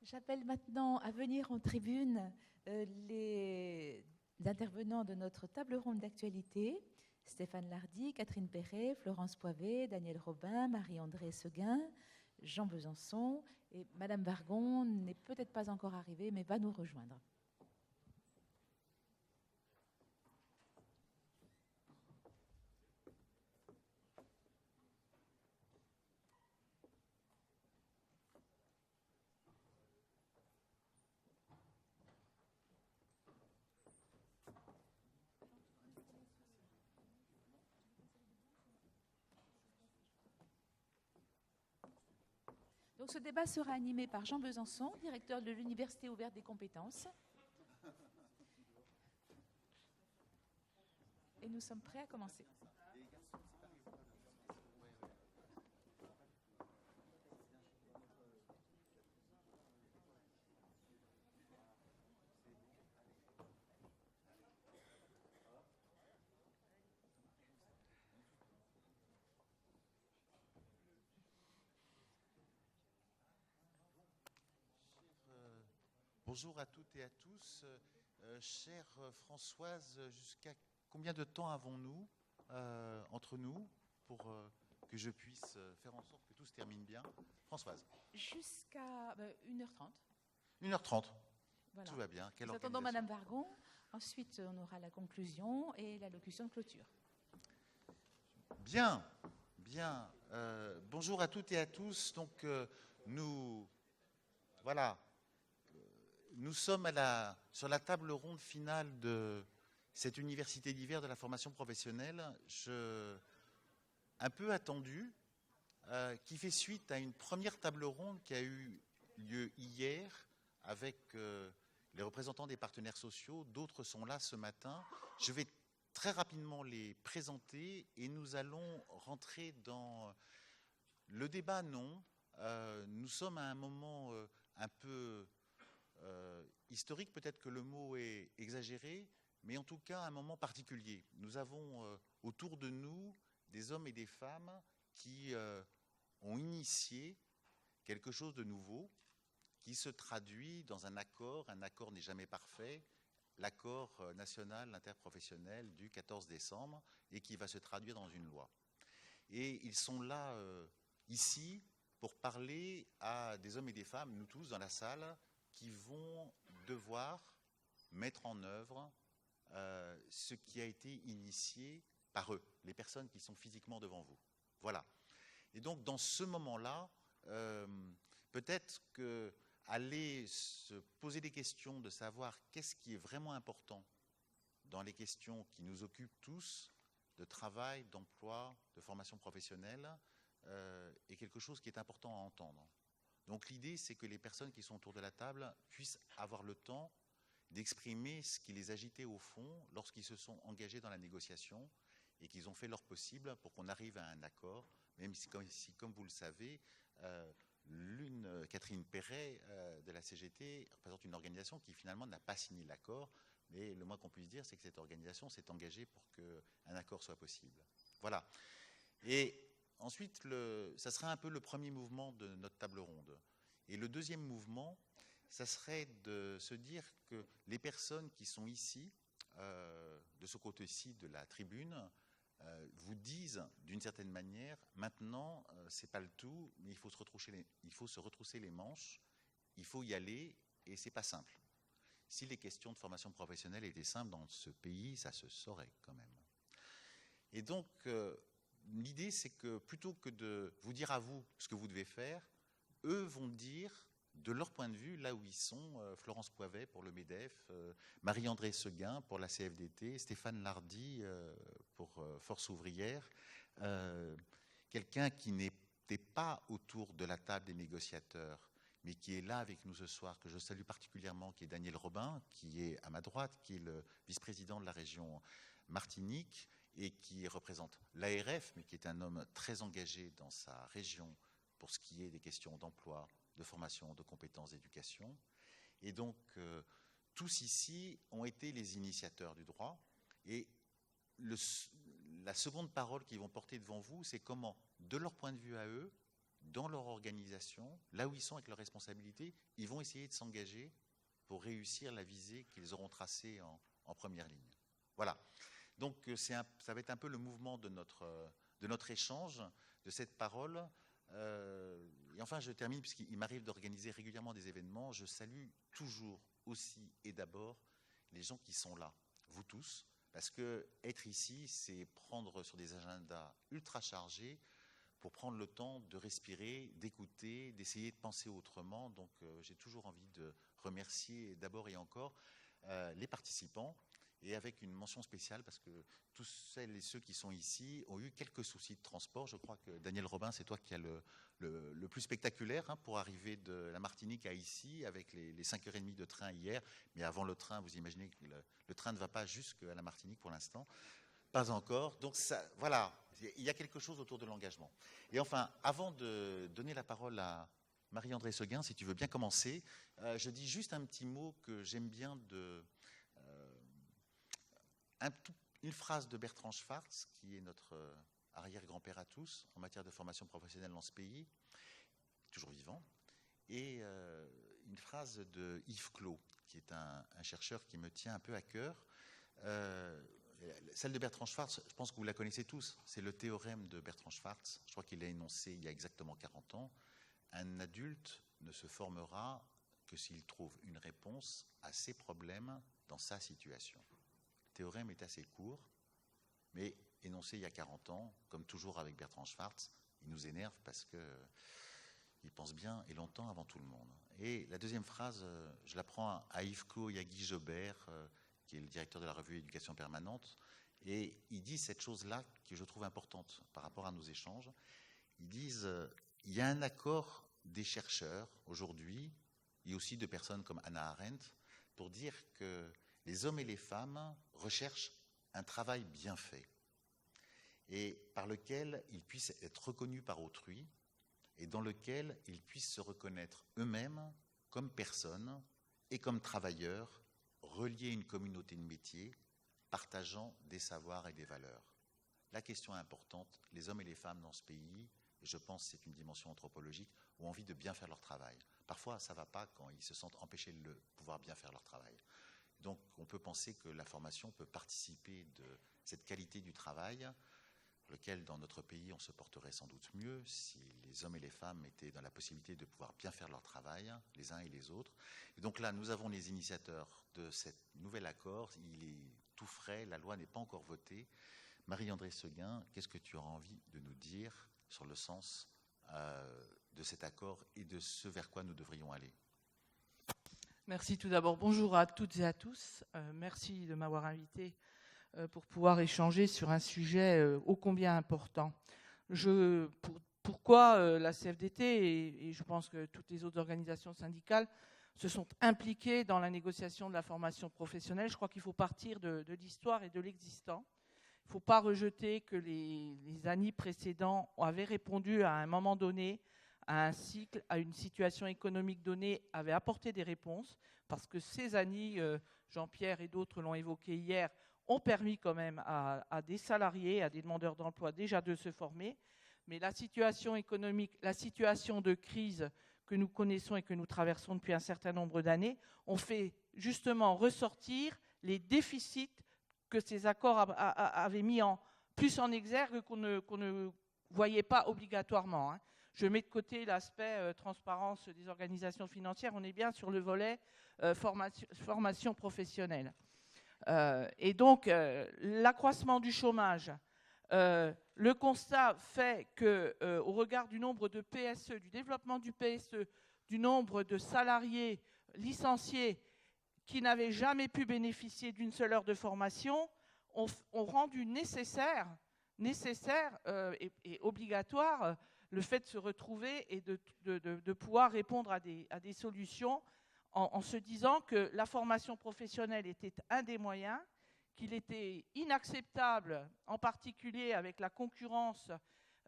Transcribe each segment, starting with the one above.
J'appelle maintenant à venir en tribune les intervenants de notre table ronde d'actualité. Stéphane Lardy, Catherine Perret, Florence Poivet, Daniel Robin, Marie-André Seguin, Jean Besançon et Madame Vargon n'est peut-être pas encore arrivée mais va nous rejoindre. Donc ce débat sera animé par Jean Besançon, directeur de l'Université ouverte des compétences. Et nous sommes prêts à commencer. Bonjour à toutes et à tous. Chère Françoise, jusqu'à combien de temps avons-nous entre nous pour que je puisse faire en sorte que tout se termine bien? Françoise. Jusqu'à 1h30. 1h30. Voilà. Tout va bien. Quelle Nous attendons Madame Vargon. Ensuite, on aura la conclusion et l'allocution de clôture. Bien, bien. Bonjour à toutes et à tous. Donc, nous sommes sur la table ronde finale de cette université d'hiver de la formation professionnelle, un peu attendue, qui fait suite à une première table ronde qui a eu lieu hier avec les représentants des partenaires sociaux. D'autres sont là ce matin. Je vais très rapidement les présenter et nous allons rentrer dans le débat. Nous sommes à un moment un peu historique, peut-être que le mot est exagéré, mais en tout cas un moment particulier. Nous avons autour de nous des hommes et des femmes qui ont initié quelque chose de nouveau, qui se traduit dans un accord. Un accord n'est jamais parfait, l'accord national interprofessionnel du 14 décembre, et qui va se traduire dans une loi. Et ils sont là, ici, pour parler à des hommes et des femmes, nous tous dans la salle, qui vont devoir mettre en œuvre ce qui a été initié par eux, les personnes qui sont physiquement devant vous. Voilà. Et donc, dans ce moment-là, peut-être qu'aller se poser des questions de savoir qu'est-ce qui est vraiment important dans les questions qui nous occupent tous, de travail, d'emploi, de formation professionnelle, est quelque chose qui est important à entendre. Donc l'idée, c'est que les personnes qui sont autour de la table puissent avoir le temps d'exprimer ce qui les agitait au fond lorsqu'ils se sont engagés dans la négociation et qu'ils ont fait leur possible pour qu'on arrive à un accord, même si, comme vous le savez, Catherine Perret de la CGT représente une organisation qui finalement n'a pas signé l'accord, mais le moins qu'on puisse dire, c'est que cette organisation s'est engagée pour qu'un accord soit possible. Voilà. Et ensuite, ça sera un peu le premier mouvement de notre table ronde. Et le deuxième mouvement, ça serait de se dire que les personnes qui sont ici, de ce côté-ci de la tribune, vous disent d'une certaine manière, maintenant, c'est pas le tout, mais il faut se retrousser les manches, il faut y aller, et c'est pas simple. Si les questions de formation professionnelle étaient simples dans ce pays, ça se saurait quand même. Et donc, l'idée, c'est que plutôt que de vous dire à vous ce que vous devez faire, eux vont dire, de leur point de vue, là où ils sont, Florence Poivet pour le MEDEF, Marie-André Seguin pour la CFDT, Stéphane Lardy pour Force ouvrière, quelqu'un qui n'était pas autour de la table des négociateurs, mais qui est là avec nous ce soir, que je salue particulièrement, qui est Daniel Robin, qui est à ma droite, qui est le vice-président de la région Martinique, et qui représente l'ARF, mais qui est un homme très engagé dans sa région pour ce qui est des questions d'emploi, de formation, de compétences, d'éducation. Et donc, tous ici ont été les initiateurs du droit. Et la seconde parole qu'ils vont porter devant vous, c'est comment, de leur point de vue à eux, dans leur organisation, là où ils sont avec leurs responsabilités, ils vont essayer de s'engager pour réussir la visée qu'ils auront tracée en première ligne. Voilà. Donc ça va être un peu le mouvement de notre échange, de cette parole. Et enfin, je termine, puisqu'il m'arrive d'organiser régulièrement des événements. Je salue toujours aussi et d'abord les gens qui sont là, vous tous, parce que être ici, c'est prendre sur des agendas ultra chargés pour prendre le temps de respirer, d'écouter, d'essayer de penser autrement. Donc j'ai toujours envie de remercier d'abord et encore les participants, et avec une mention spéciale parce que tous celles et ceux qui sont ici ont eu quelques soucis de transport. Je crois que Daniel Robin, c'est toi qui as le plus spectaculaire pour arriver de la Martinique à ici, avec les 5h30 de train hier. Mais avant le train, vous imaginez que le train ne va pas jusqu'à la Martinique pour l'instant. Pas encore. Donc ça, voilà, il y a quelque chose autour de l'engagement. Et enfin, avant de donner la parole à Marie-Andrée Seguin, si tu veux bien commencer, je dis juste un petit mot que j'aime bien une phrase de Bertrand Schwartz, qui est notre arrière-grand-père à tous en matière de formation professionnelle dans ce pays, toujours vivant, et une phrase de Yves Clos, qui est un chercheur qui me tient un peu à cœur. Celle de Bertrand Schwartz, je pense que vous la connaissez tous, c'est le théorème de Bertrand Schwartz. Je crois qu'il l'a énoncé il y a exactement 40 ans. Un adulte ne se formera que s'il trouve une réponse à ses problèmes dans sa situation. Le théorème est assez court, mais énoncé il y a 40 ans, comme toujours avec Bertrand Schwartz, il nous énerve parce qu'il pense bien et longtemps avant tout le monde. Et la deuxième phrase, je la prends à Yves Clos et à Guy Jobert, qui est le directeur de la revue Éducation Permanente, et ils disent cette chose-là que je trouve importante par rapport à nos échanges. Ils disent il y a un accord des chercheurs aujourd'hui, et aussi de personnes comme Hannah Arendt, pour dire que les hommes et les femmes recherchent un travail bien fait, et par lequel ils puissent être reconnus par autrui, et dans lequel ils puissent se reconnaître eux-mêmes comme personnes et comme travailleurs, reliés à une communauté de métiers, partageant des savoirs et des valeurs. La question est importante, les hommes et les femmes dans ce pays, et je pense que c'est une dimension anthropologique, ont envie de bien faire leur travail. Parfois, ça ne va pas quand ils se sentent empêchés de pouvoir bien faire leur travail. Donc, on peut penser que la formation peut participer de cette qualité du travail, lequel, dans notre pays, on se porterait sans doute mieux si les hommes et les femmes étaient dans la possibilité de pouvoir bien faire leur travail, les uns et les autres. Et donc là, nous avons les initiateurs de cet nouvel accord. Il est tout frais, la loi n'est pas encore votée. Marie-Andrée Seguin, qu'est-ce que tu auras envie de nous dire sur le sens de cet accord et de ce vers quoi nous devrions aller? Merci tout d'abord. Bonjour à toutes et à tous. Merci de m'avoir invité pour pouvoir échanger sur un sujet ô combien important. Pourquoi la CFDT et je pense que toutes les autres organisations syndicales se sont impliquées dans la négociation de la formation professionnelle? Je crois qu'il faut partir de l'histoire et de l'existant. Il ne faut pas rejeter que les années précédentes avaient répondu à un moment donné à un cycle, à une situation économique donnée, avaient apporté des réponses, parce que ces années, Jean-Pierre et d'autres l'ont évoqué hier, ont permis quand même à des salariés, à des demandeurs d'emploi déjà de se former. Mais la situation économique, la situation de crise que nous connaissons et que nous traversons depuis un certain nombre d'années, ont fait justement ressortir les déficits que ces accords avaient mis plus en exergue qu'on ne voyait pas obligatoirement. Je mets de côté l'aspect transparence des organisations financières, on est bien sur le volet formation professionnelle. Et donc, l'accroissement du chômage, le constat fait qu'au regard du nombre de PSE, du développement du PSE, du nombre de salariés licenciés qui n'avaient jamais pu bénéficier d'une seule heure de formation, ont rendu nécessaire et obligatoire le fait de se retrouver et de pouvoir répondre à des solutions en se disant que la formation professionnelle était un des moyens, qu'il était inacceptable, en particulier avec la concurrence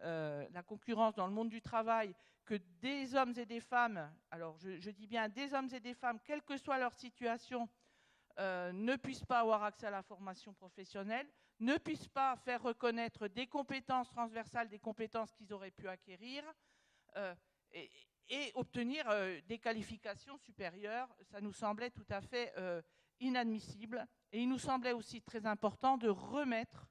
dans le monde du travail, que des hommes et des femmes, alors je dis bien des hommes et des femmes, quelle que soit leur situation, ne puissent pas avoir accès à la formation professionnelle, ne puissent pas faire reconnaître des compétences transversales, des compétences qu'ils auraient pu acquérir, et obtenir des qualifications supérieures. Ça nous semblait tout à fait inadmissible. Et il nous semblait aussi très important de remettre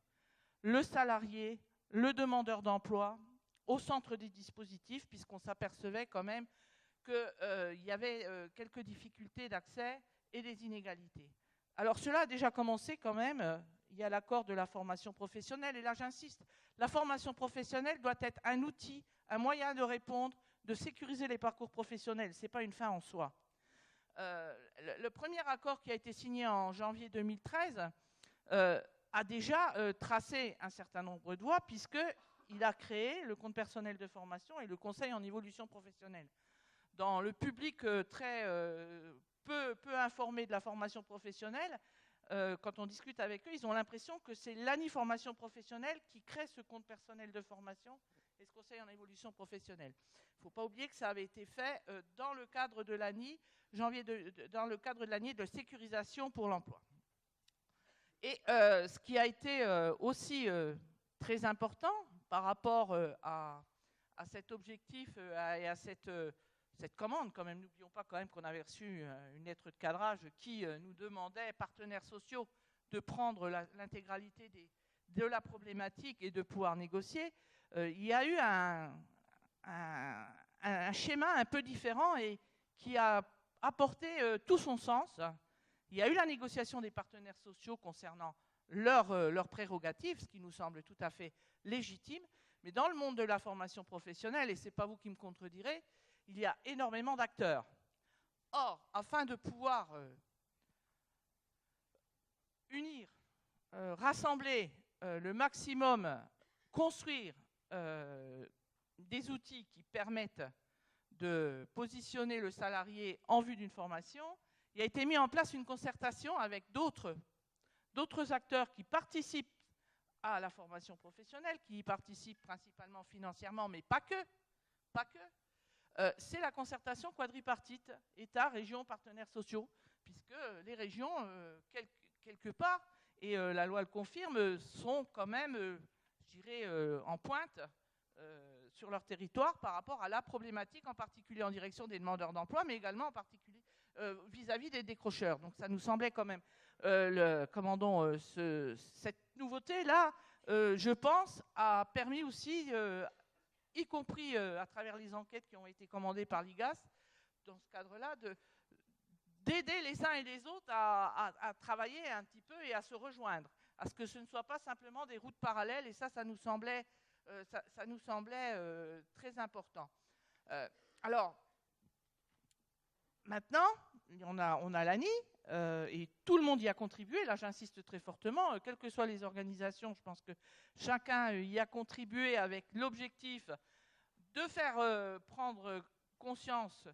le salarié, le demandeur d'emploi au centre des dispositifs, puisqu'on s'apercevait quand même qu'il y avait quelques difficultés d'accès et des inégalités. Alors cela a déjà commencé quand même. Il y a l'accord de la formation professionnelle, et là j'insiste, la formation professionnelle doit être un outil, un moyen de répondre, de sécuriser les parcours professionnels. Ce n'est pas une fin en soi. Le premier accord qui a été signé en janvier 2013 a déjà tracé un certain nombre de voies, puisqu'il a créé le compte personnel de formation et le conseil en évolution professionnelle. Dans le public très peu informé de la formation professionnelle, quand on discute avec eux, ils ont l'impression que c'est l'ANI formation professionnelle qui crée ce compte personnel de formation et ce conseil en évolution professionnelle. Il ne faut pas oublier que ça avait été fait dans le cadre de l'ANI, dans le cadre de l'ANI de sécurisation pour l'emploi. Et ce qui a été aussi très important par rapport à cet objectif et à cette commande, quand même, n'oublions pas quand même qu'on avait reçu une lettre de cadrage qui nous demandait, partenaires sociaux, de prendre l'intégralité de la problématique et de pouvoir négocier. Il y a eu un schéma un peu différent et qui a apporté tout son sens. Il y a eu la négociation des partenaires sociaux concernant leurs prérogatives, ce qui nous semble tout à fait légitime. Mais dans le monde de la formation professionnelle, et ce n'est pas vous qui me contredirez, il y a énormément d'acteurs. Or, afin de pouvoir unir, rassembler le maximum, construire des outils qui permettent de positionner le salarié en vue d'une formation, il a été mis en place une concertation avec d'autres acteurs qui participent à la formation professionnelle, qui y participent principalement financièrement, mais pas que. C'est la concertation quadripartite, État, régions, partenaires sociaux, puisque les régions, quelque part, et la loi le confirme, sont quand même, je dirais, en pointe sur leur territoire par rapport à la problématique, en particulier en direction des demandeurs d'emploi, mais également en particulier vis-à-vis des décrocheurs. Donc ça nous semblait quand même, cette nouveauté-là, je pense, a permis aussi, y compris à travers les enquêtes qui ont été commandées par l'IGAS, dans ce cadre-là, d'aider les uns et les autres à travailler un petit peu et à se rejoindre, à ce que ce ne soit pas simplement des routes parallèles, et ça nous semblait, très important. Alors, maintenant, on a l'ANI, et tout le monde y a contribué. Là, j'insiste très fortement, quelles que soient les organisations, je pense que chacun y a contribué avec l'objectif de faire prendre conscience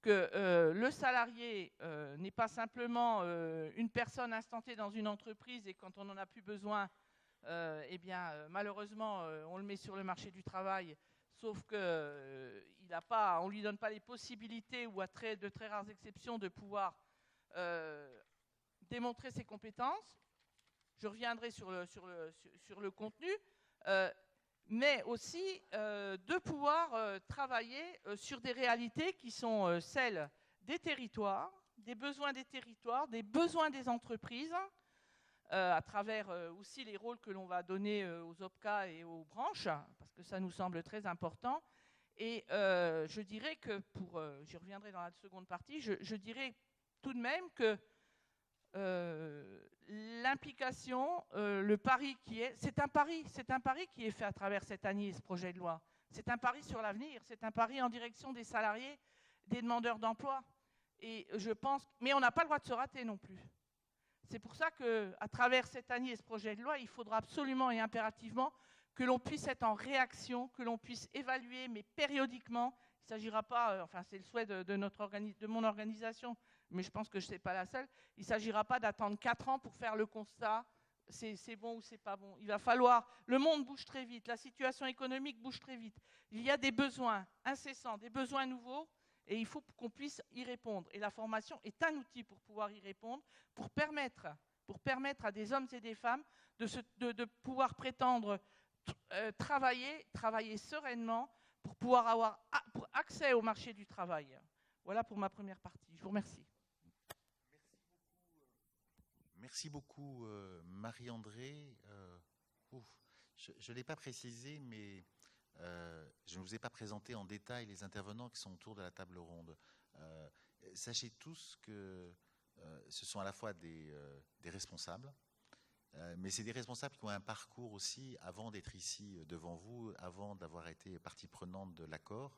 que le salarié n'est pas simplement une personne instantée dans une entreprise et quand on n'en a plus besoin, malheureusement, on le met sur le marché du travail, sauf qu'on ne lui donne pas les possibilités ou à de très rares exceptions de pouvoir démontrer ses compétences. Je reviendrai sur le contenu, mais aussi de pouvoir travailler sur des réalités qui sont celles des territoires, des besoins des territoires, des besoins des entreprises, à travers aussi les rôles que l'on va donner aux OPCA et aux branches, parce que ça nous semble très important. Et je dirais que, j'y reviendrai dans la seconde partie, je dirais tout de même que l'implication, le pari c'est un pari qui est fait à travers cette année et ce projet de loi. C'est un pari sur l'avenir, c'est un pari en direction des salariés, des demandeurs d'emploi. Et je pense, mais on n'a pas le droit de se rater non plus. C'est pour ça qu'à travers cette année et ce projet de loi, il faudra absolument et impérativement que l'on puisse être en réaction, que l'on puisse évaluer, mais périodiquement. Il ne s'agira pas, enfin c'est le souhait de mon organisation, mais je pense que je ne suis pas la seule, il ne s'agira pas d'attendre 4 ans pour faire le constat, c'est bon ou c'est pas bon. Il va falloir, le monde bouge très vite, la situation économique bouge très vite. Il y a des besoins incessants, des besoins nouveaux, et il faut qu'on puisse y répondre. Et la formation est un outil pour pouvoir y répondre, pour permettre à des hommes et des femmes de pouvoir prétendre travailler sereinement, pour pouvoir avoir accès au marché du travail. Voilà pour ma première partie. Je vous remercie. Merci beaucoup, Marie-André. Je ne l'ai pas précisé, mais je ne vous ai pas présenté en détail les intervenants qui sont autour de la table ronde. Sachez tous que ce sont à la fois des responsables, mais c'est des responsables qui ont un parcours aussi avant d'être ici devant vous, avant d'avoir été partie prenante de l'accord.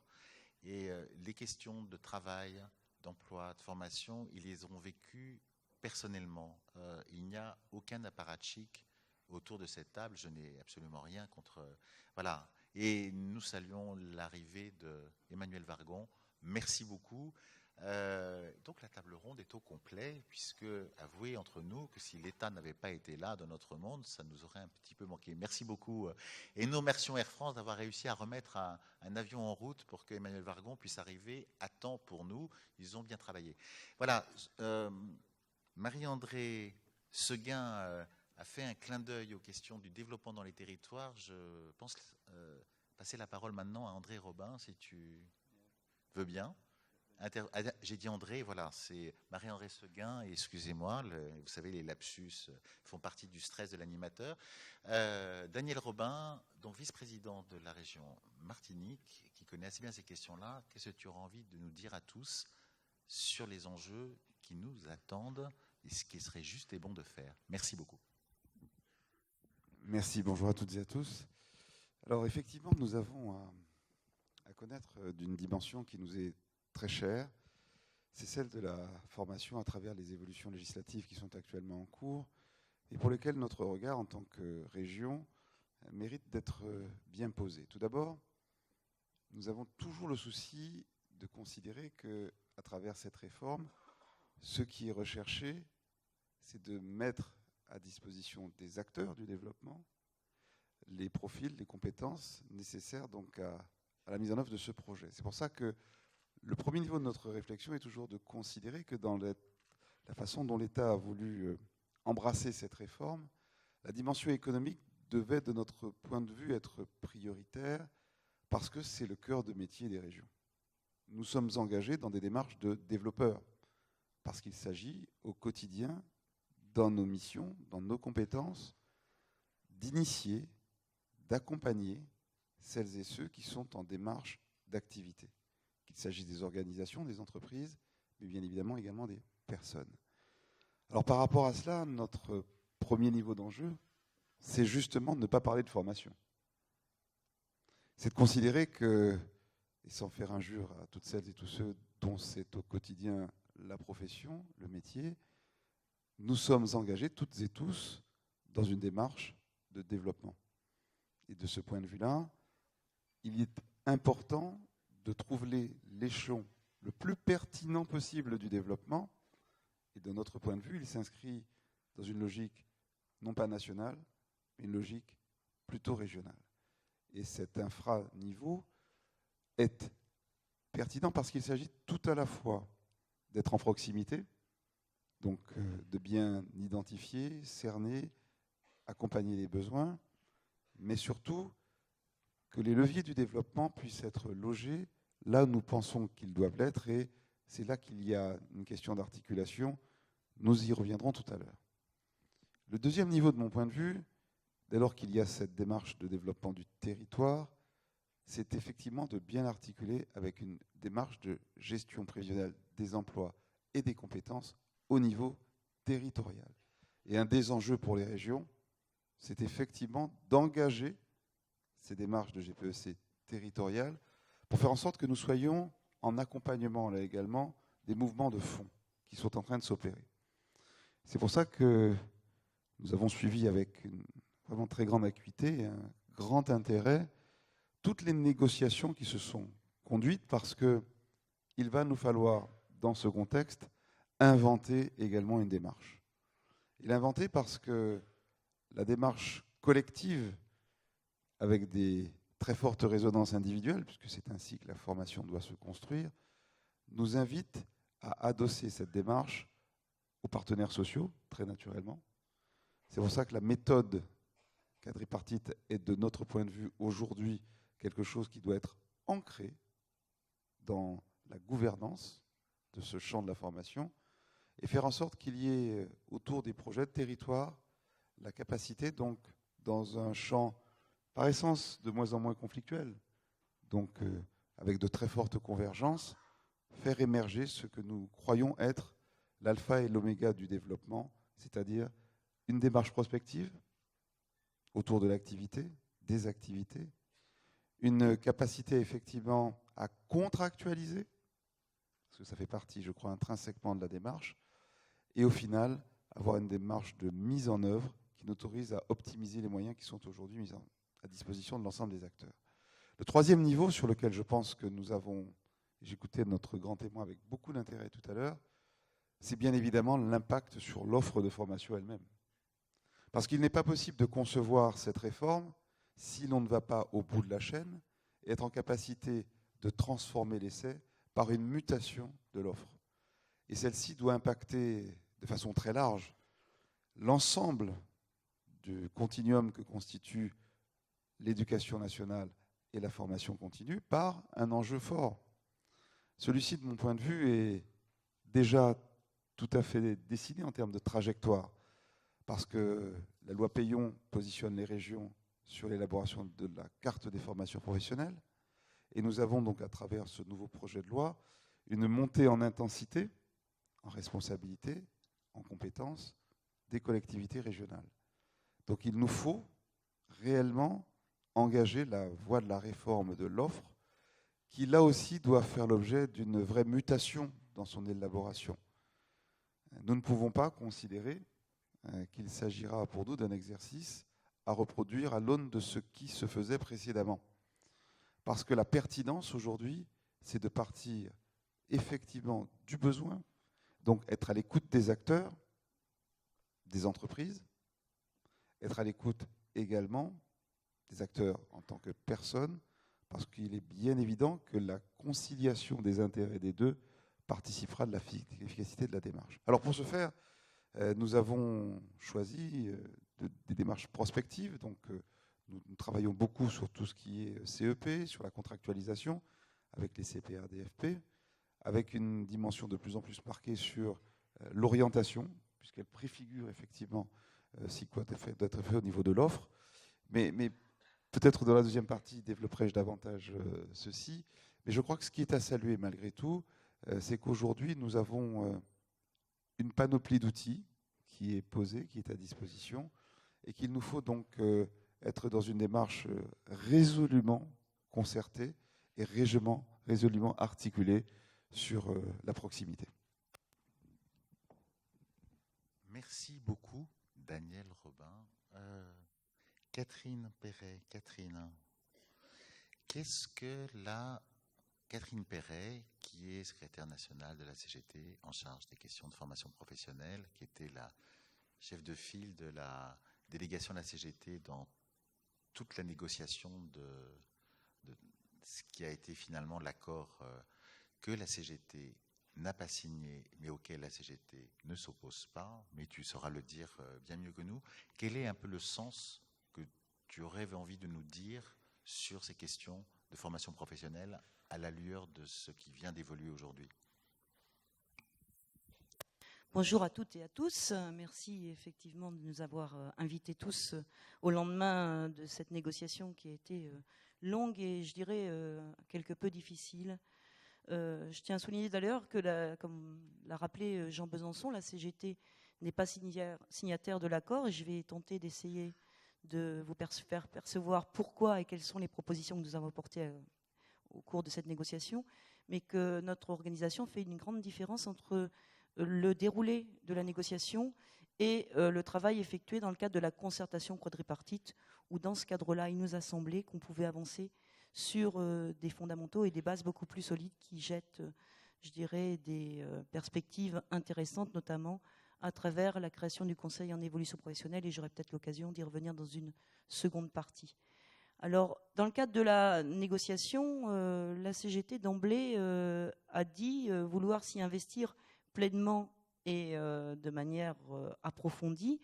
Et les questions de travail, d'emploi, de formation, ils les ont vécues personnellement. Il n'y a aucun apparatchik autour de cette table. Je n'ai absolument rien contre... voilà. Et nous saluons l'arrivée d'Emmanuel Vargon. Merci beaucoup. Donc la table ronde est au complet, puisque, avouez entre nous que si l'État n'avait pas été là dans notre monde, ça nous aurait un petit peu manqué. Merci beaucoup. Et nous remercions Air France d'avoir réussi à remettre un avion en route pour que Emmanuel Vargon puisse arriver à temps pour nous. Ils ont bien travaillé. Voilà. Marie-André Seguin a fait un clin d'œil aux questions du développement dans les territoires. Je pense passer la parole maintenant à André Robin, si tu veux bien. J'ai dit André, voilà, c'est Marie-André Seguin, et excusez-moi, vous savez, les lapsus font partie du stress de l'animateur. Daniel Robin, donc vice-président de la région Martinique, qui connaît assez bien ces questions-là, qu'est-ce que tu auras envie de nous dire à tous sur les enjeux qui nous attendent et ce qui serait juste et bon de faire? Merci beaucoup. Merci, bonjour à toutes et à tous. Alors effectivement, nous avons à connaître d'une dimension qui nous est très chère, c'est celle de la formation à travers les évolutions législatives qui sont actuellement en cours et pour lesquelles notre regard en tant que région mérite d'être bien posé. Tout d'abord, nous avons toujours le souci de considérer qu'à travers cette réforme, ce qui est recherché, c'est de mettre à disposition des acteurs du développement les profils, les compétences nécessaires donc à la mise en œuvre de ce projet. C'est pour ça que le premier niveau de notre réflexion est toujours de considérer que dans la façon dont l'État a voulu embrasser cette réforme, la dimension économique devait, de notre point de vue, être prioritaire parce que c'est le cœur de métier des régions. Nous sommes engagés dans des démarches de développeurs parce qu'il s'agit au quotidien, dans nos missions, dans nos compétences, d'initier, d'accompagner celles et ceux qui sont en démarche d'activité. Qu'il s'agisse des organisations, des entreprises, mais bien évidemment également des personnes. Alors par rapport à cela, notre premier niveau d'enjeu, c'est justement de ne pas parler de formation. C'est de considérer que, et sans faire injure à toutes celles et tous ceux dont c'est au quotidien la profession, le métier, nous sommes engagés toutes et tous dans une démarche de développement. Et de ce point de vue-là, il est important de trouver l'échelon le plus pertinent possible du développement. Et de notre point de vue, il s'inscrit dans une logique non pas nationale, mais une logique plutôt régionale. Et cet infra-niveau est pertinent parce qu'il s'agit tout à la fois d'être en proximité, donc de bien identifier, cerner, accompagner les besoins, mais surtout que les leviers du développement puissent être logés là où nous pensons qu'ils doivent l'être, et c'est là qu'il y a une question d'articulation. Nous y reviendrons tout à l'heure. Le deuxième niveau de mon point de vue, dès lors qu'il y a cette démarche de développement du territoire, c'est effectivement de bien articuler avec une démarche de gestion prévisionnelle des emplois et des compétences au niveau territorial. Et un des enjeux pour les régions, c'est effectivement d'engager ces démarches de GPEC territoriales pour faire en sorte que nous soyons en accompagnement, là également, des mouvements de fond qui sont en train de s'opérer. C'est pour ça que nous avons suivi avec une vraiment très grande acuité et un grand intérêt toutes les négociations qui se sont conduites, parce qu'il va nous falloir, dans ce contexte, inventer également une démarche. Et l'inventer parce que la démarche collective, avec des très fortes résonances individuelles, puisque c'est ainsi que la formation doit se construire, nous invite à adosser cette démarche aux partenaires sociaux, très naturellement. C'est pour ça que la méthode quadripartite est, de notre point de vue, aujourd'hui, quelque chose qui doit être ancrer dans la gouvernance de ce champ de la formation et faire en sorte qu'il y ait autour des projets de territoire la capacité, donc, dans un champ par essence de moins en moins conflictuel, donc avec de très fortes convergences, faire émerger ce que nous croyons être l'alpha et l'oméga du développement, c'est-à-dire une démarche prospective autour de l'activité, des activités, une capacité effectivement à contractualiser, parce que ça fait partie, je crois, intrinsèquement de la démarche, et au final, avoir une démarche de mise en œuvre qui nous autorise à optimiser les moyens qui sont aujourd'hui mis à disposition de l'ensemble des acteurs. Le troisième niveau sur lequel je pense que nous avons, j'écoutais notre grand témoin avec beaucoup d'intérêt tout à l'heure, c'est bien évidemment l'impact sur l'offre de formation elle-même. Parce qu'il n'est pas possible de concevoir cette réforme si l'on ne va pas au bout de la chaîne et être en capacité de transformer l'essai par une mutation de l'offre. Et celle-ci doit impacter de façon très large l'ensemble du continuum que constitue l'éducation nationale et la formation continue par un enjeu fort. Celui-ci, de mon point de vue, est déjà tout à fait dessiné en termes de trajectoire, parce que la loi Peillon positionne les régions sur l'élaboration de la carte des formations professionnelles, et nous avons donc, à travers ce nouveau projet de loi, une montée en intensité, en responsabilité, en compétences des collectivités régionales. Donc il nous faut réellement engager la voie de la réforme de l'offre, qui là aussi doit faire l'objet d'une vraie mutation dans son élaboration. Nous ne pouvons pas considérer qu'il s'agira pour nous d'un exercice à reproduire à l'aune de ce qui se faisait précédemment. Parce que la pertinence aujourd'hui, c'est de partir effectivement du besoin, donc être à l'écoute des acteurs, des entreprises, être à l'écoute également des acteurs en tant que personnes, parce qu'il est bien évident que la conciliation des intérêts des deux participera de l'efficacité de la démarche. Alors pour ce faire, nous avons choisi des démarches prospectives, donc nous travaillons beaucoup sur tout ce qui est CEP, sur la contractualisation avec les CPR-DFP, avec une dimension de plus en plus marquée sur l'orientation, puisqu'elle préfigure effectivement si quoi doit être fait au niveau de l'offre. Mais peut-être dans la deuxième partie, développerai-je davantage ceci. Mais je crois que ce qui est à saluer malgré tout, c'est qu'aujourd'hui, nous avons une panoplie d'outils qui est posée, qui est à disposition, et qu'il nous faut donc être dans une démarche résolument concertée et résolument articulée sur la proximité. Merci beaucoup, Daniel Robin. Catherine Perret. Catherine, qu'est-ce que Catherine Perret, qui est secrétaire nationale de la CGT en charge des questions de formation professionnelle, qui était la chef de file de la délégation de la CGT dans toute la négociation de ce qui a été finalement l'accord que la CGT n'a pas signé, mais auquel la CGT ne s'oppose pas, mais tu sauras le dire bien mieux que nous. Quel est un peu le sens que tu aurais envie de nous dire sur ces questions de formation professionnelle à la lueur de ce qui vient d'évoluer aujourd'hui? Bonjour à toutes et à tous. Merci effectivement de nous avoir invités tous au lendemain de cette négociation qui a été longue et je dirais quelque peu difficile. Je tiens à souligner d'ailleurs que, comme l'a rappelé Jean Besançon, la CGT n'est pas signataire de l'accord et je vais tenter d'essayer de vous faire percevoir pourquoi et quelles sont les propositions que nous avons apportées au cours de cette négociation, mais que notre organisation fait une grande différence entre le déroulé de la négociation et le travail effectué dans le cadre de la concertation quadripartite, où dans ce cadre-là, il nous a semblé qu'on pouvait avancer sur des fondamentaux et des bases beaucoup plus solides qui jettent, je dirais, des perspectives intéressantes, notamment à travers la création du Conseil en évolution professionnelle, et j'aurai peut-être l'occasion d'y revenir dans une seconde partie. Alors, dans le cadre de la négociation, la CGT d'emblée a dit vouloir s'y investir pleinement et de manière approfondie,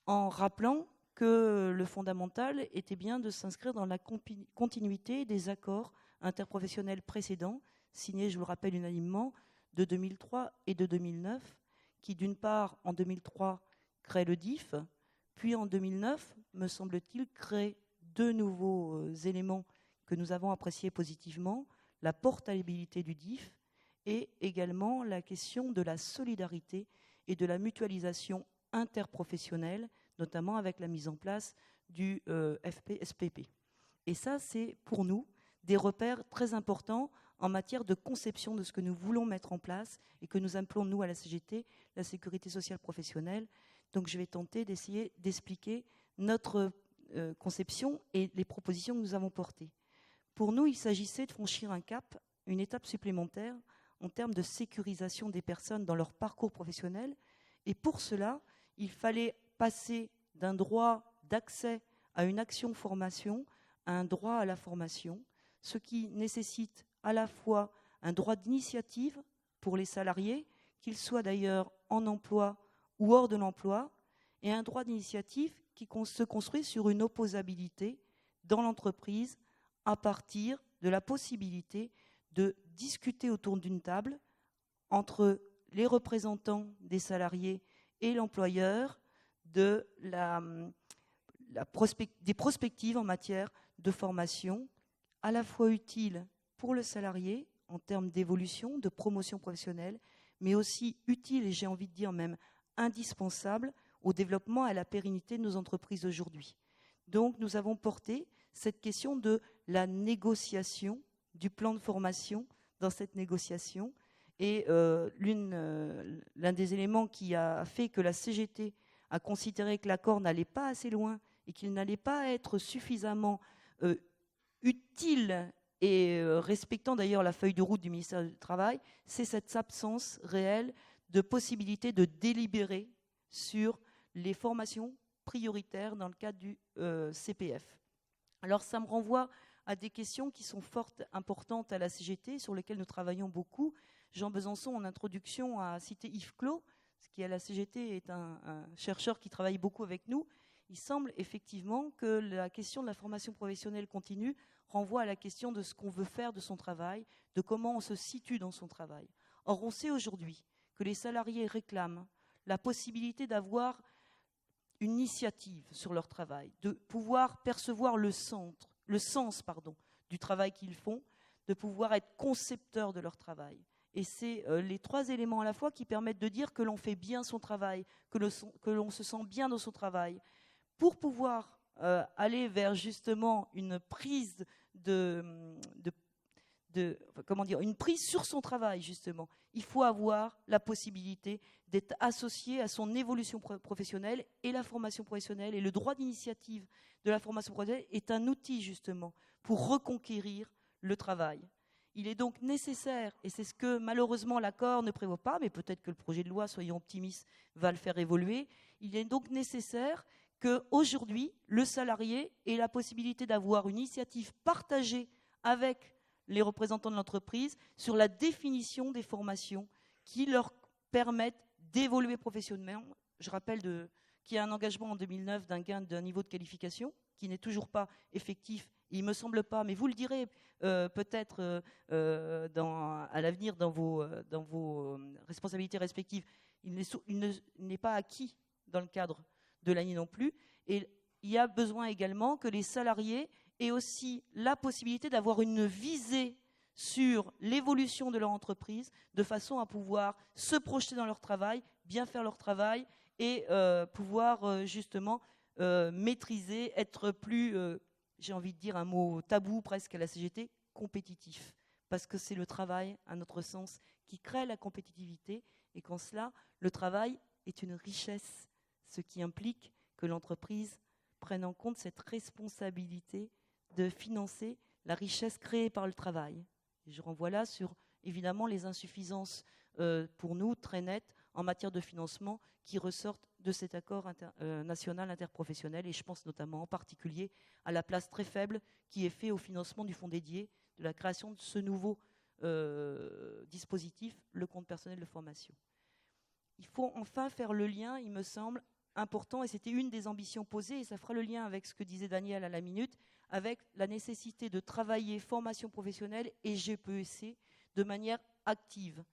en rappelant que le fondamental était bien de s'inscrire dans la continuité des accords interprofessionnels précédents, signés, je vous le rappelle unanimement, de 2003 et de 2009, qui d'une part, en 2003, créent le DIF, puis en 2009, me semble-t-il, créent deux nouveaux éléments que nous avons appréciés positivement, la portabilité du DIF et également la question de la solidarité et de la mutualisation interprofessionnelle, notamment avec la mise en place du FPSPP. Et ça, c'est pour nous des repères très importants en matière de conception de ce que nous voulons mettre en place et que nous appelons, nous, à la CGT, la sécurité sociale professionnelle. Donc je vais tenter d'essayer d'expliquer notre conception et les propositions que nous avons portées. Pour nous, il s'agissait de franchir un cap, une étape supplémentaire en termes de sécurisation des personnes dans leur parcours professionnel. Et pour cela, il fallait passer d'un droit d'accès à une action formation à un droit à la formation, ce qui nécessite à la fois un droit d'initiative pour les salariés, qu'ils soient d'ailleurs en emploi ou hors de l'emploi, et un droit d'initiative qui se construit sur une opposabilité dans l'entreprise à partir de la possibilité de discuter autour d'une table entre les représentants des salariés et l'employeur des prospectives en matière de formation, à la fois utiles pour le salarié en termes d'évolution, de promotion professionnelle, mais aussi utiles, et j'ai envie de dire même indispensables, au développement et à la pérennité de nos entreprises d'aujourd'hui. Donc nous avons porté cette question de la négociation du plan de formation dans cette négociation. Et l'un des éléments qui a fait que la CGT a considéré que l'accord n'allait pas assez loin et qu'il n'allait pas être suffisamment utile et respectant d'ailleurs la feuille de route du ministère du Travail, c'est cette absence réelle de possibilité de délibérer sur les formations prioritaires dans le cadre du CPF. Alors ça me renvoie à des questions qui sont fort importantes à la CGT, sur lesquelles nous travaillons beaucoup. Jean Besançon, en introduction, a cité Yves Clos, qui à la CGT est un chercheur qui travaille beaucoup avec nous. Il semble effectivement que la question de la formation professionnelle continue renvoie à la question de ce qu'on veut faire de son travail, de comment on se situe dans son travail. Or, on sait aujourd'hui que les salariés réclament la possibilité d'avoir une initiative sur leur travail, de pouvoir percevoir le sens du travail qu'ils font, de pouvoir être concepteurs de leur travail. Et c'est les trois éléments à la fois qui permettent de dire que l'on fait bien son travail, que l'on se sent bien dans son travail. Pour pouvoir aller vers justement une prise une prise sur son travail, justement, il faut avoir la possibilité d'être associé à son évolution professionnelle, et la formation professionnelle et le droit d'initiative de la formation professionnelle est un outil justement pour reconquérir le travail. Il est donc nécessaire, et c'est ce que malheureusement l'accord ne prévoit pas, mais peut-être que le projet de loi, soyons optimistes, va le faire évoluer, il est donc nécessaire qu'aujourd'hui, le salarié ait la possibilité d'avoir une initiative partagée avec les représentants de l'entreprise sur la définition des formations qui leur permettent d'évoluer professionnellement. Je rappelle qu'il y a un engagement en 2009 d'un gain d'un niveau de qualification qui n'est toujours pas effectif. Il ne me semble pas, mais vous le direz peut-être à l'avenir dans vos responsabilités respectives. Il n'est pas acquis dans le cadre de l'année non plus. Et il y a besoin également que les salariés aient aussi la possibilité d'avoir une visée sur l'évolution de leur entreprise, de façon à pouvoir se projeter dans leur travail, bien faire leur travail et pouvoir justement maîtriser, être plus, j'ai envie de dire un mot tabou presque à la CGT, compétitif. Parce que c'est le travail, à notre sens, qui crée la compétitivité, et qu'en cela, le travail est une richesse, ce qui implique que l'entreprise prenne en compte cette responsabilité de financer la richesse créée par le travail. Et je renvoie là sur, évidemment, les insuffisances pour nous très nettes en matière de financement qui ressortent de cet accord national interprofessionnel, et je pense notamment en particulier à la place très faible qui est faite au financement du fonds dédié, de la création de ce nouveau dispositif, le compte personnel de formation. Il faut enfin faire le lien, il me semble important, et c'était une des ambitions posées, et ça fera le lien avec ce que disait Daniel à la minute, avec la nécessité de travailler formation professionnelle et GPEC de manière active.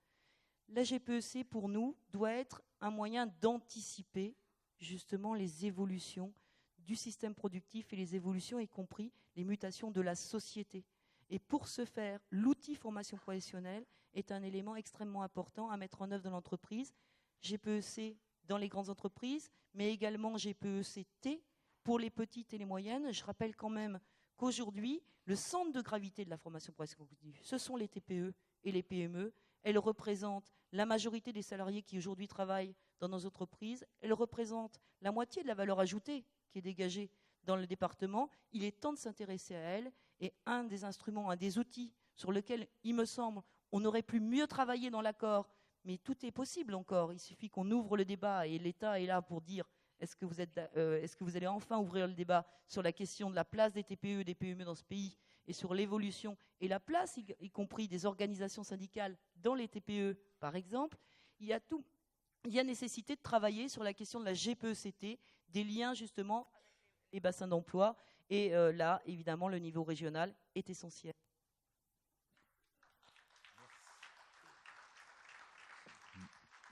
La GPEC, pour nous, doit être un moyen d'anticiper justement les évolutions du système productif et les évolutions, y compris les mutations de la société. Et pour ce faire, l'outil formation professionnelle est un élément extrêmement important à mettre en œuvre dans l'entreprise. GPEC dans les grandes entreprises, mais également GPEC-T pour les petites et les moyennes. Je rappelle quand même qu'aujourd'hui, le centre de gravité de la formation professionnelle, ce sont les TPE et les PME. Elles représentent la majorité des salariés qui aujourd'hui travaillent dans nos entreprises. Elles représentent la moitié de la valeur ajoutée qui est dégagée dans le département. Il est temps de s'intéresser à elles. Et un des instruments, un des outils sur lequel, il me semble, on aurait pu mieux travailler dans l'accord, mais tout est possible encore. Il suffit qu'on ouvre le débat et l'État est là pour dire est-ce que vous allez enfin ouvrir le débat sur la question de la place des TPE et des PME dans ce pays et sur l'évolution et la place, y compris des organisations syndicales dans les TPE, par exemple. Il y a nécessité de travailler sur la question de la GPECT, des liens justement avec les bassins d'emploi. Et là, évidemment, le niveau régional est essentiel.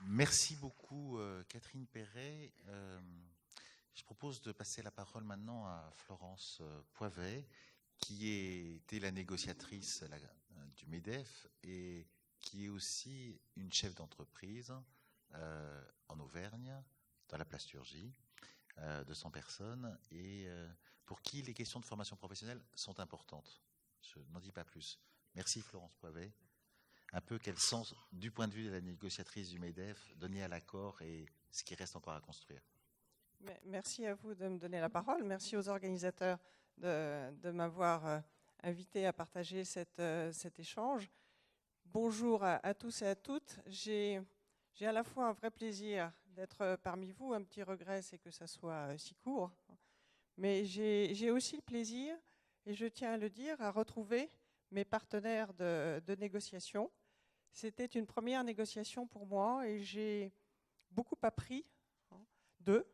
Merci beaucoup, Catherine Perret. Je propose de passer la parole maintenant à Florence Poivet, qui était la négociatrice du MEDEF et qui est aussi une chef d'entreprise en Auvergne, dans la plasturgie, de 100 personnes, et pour qui les questions de formation professionnelle sont importantes. Je n'en dis pas plus. Merci Florence Poivet. Un peu quel sens, du point de vue de la négociatrice du MEDEF, donner à l'accord et ce qui reste encore à construire. Merci à vous de me donner la parole. Merci aux organisateurs de m'avoir invité à partager cet échange. Bonjour à tous et à toutes. J'ai à la fois un vrai plaisir d'être parmi vous. Un petit regret, c'est que ça soit si court. Mais j'ai aussi le plaisir, et je tiens à le dire, à retrouver mes partenaires de négociation. C'était une première négociation pour moi et j'ai beaucoup appris d'eux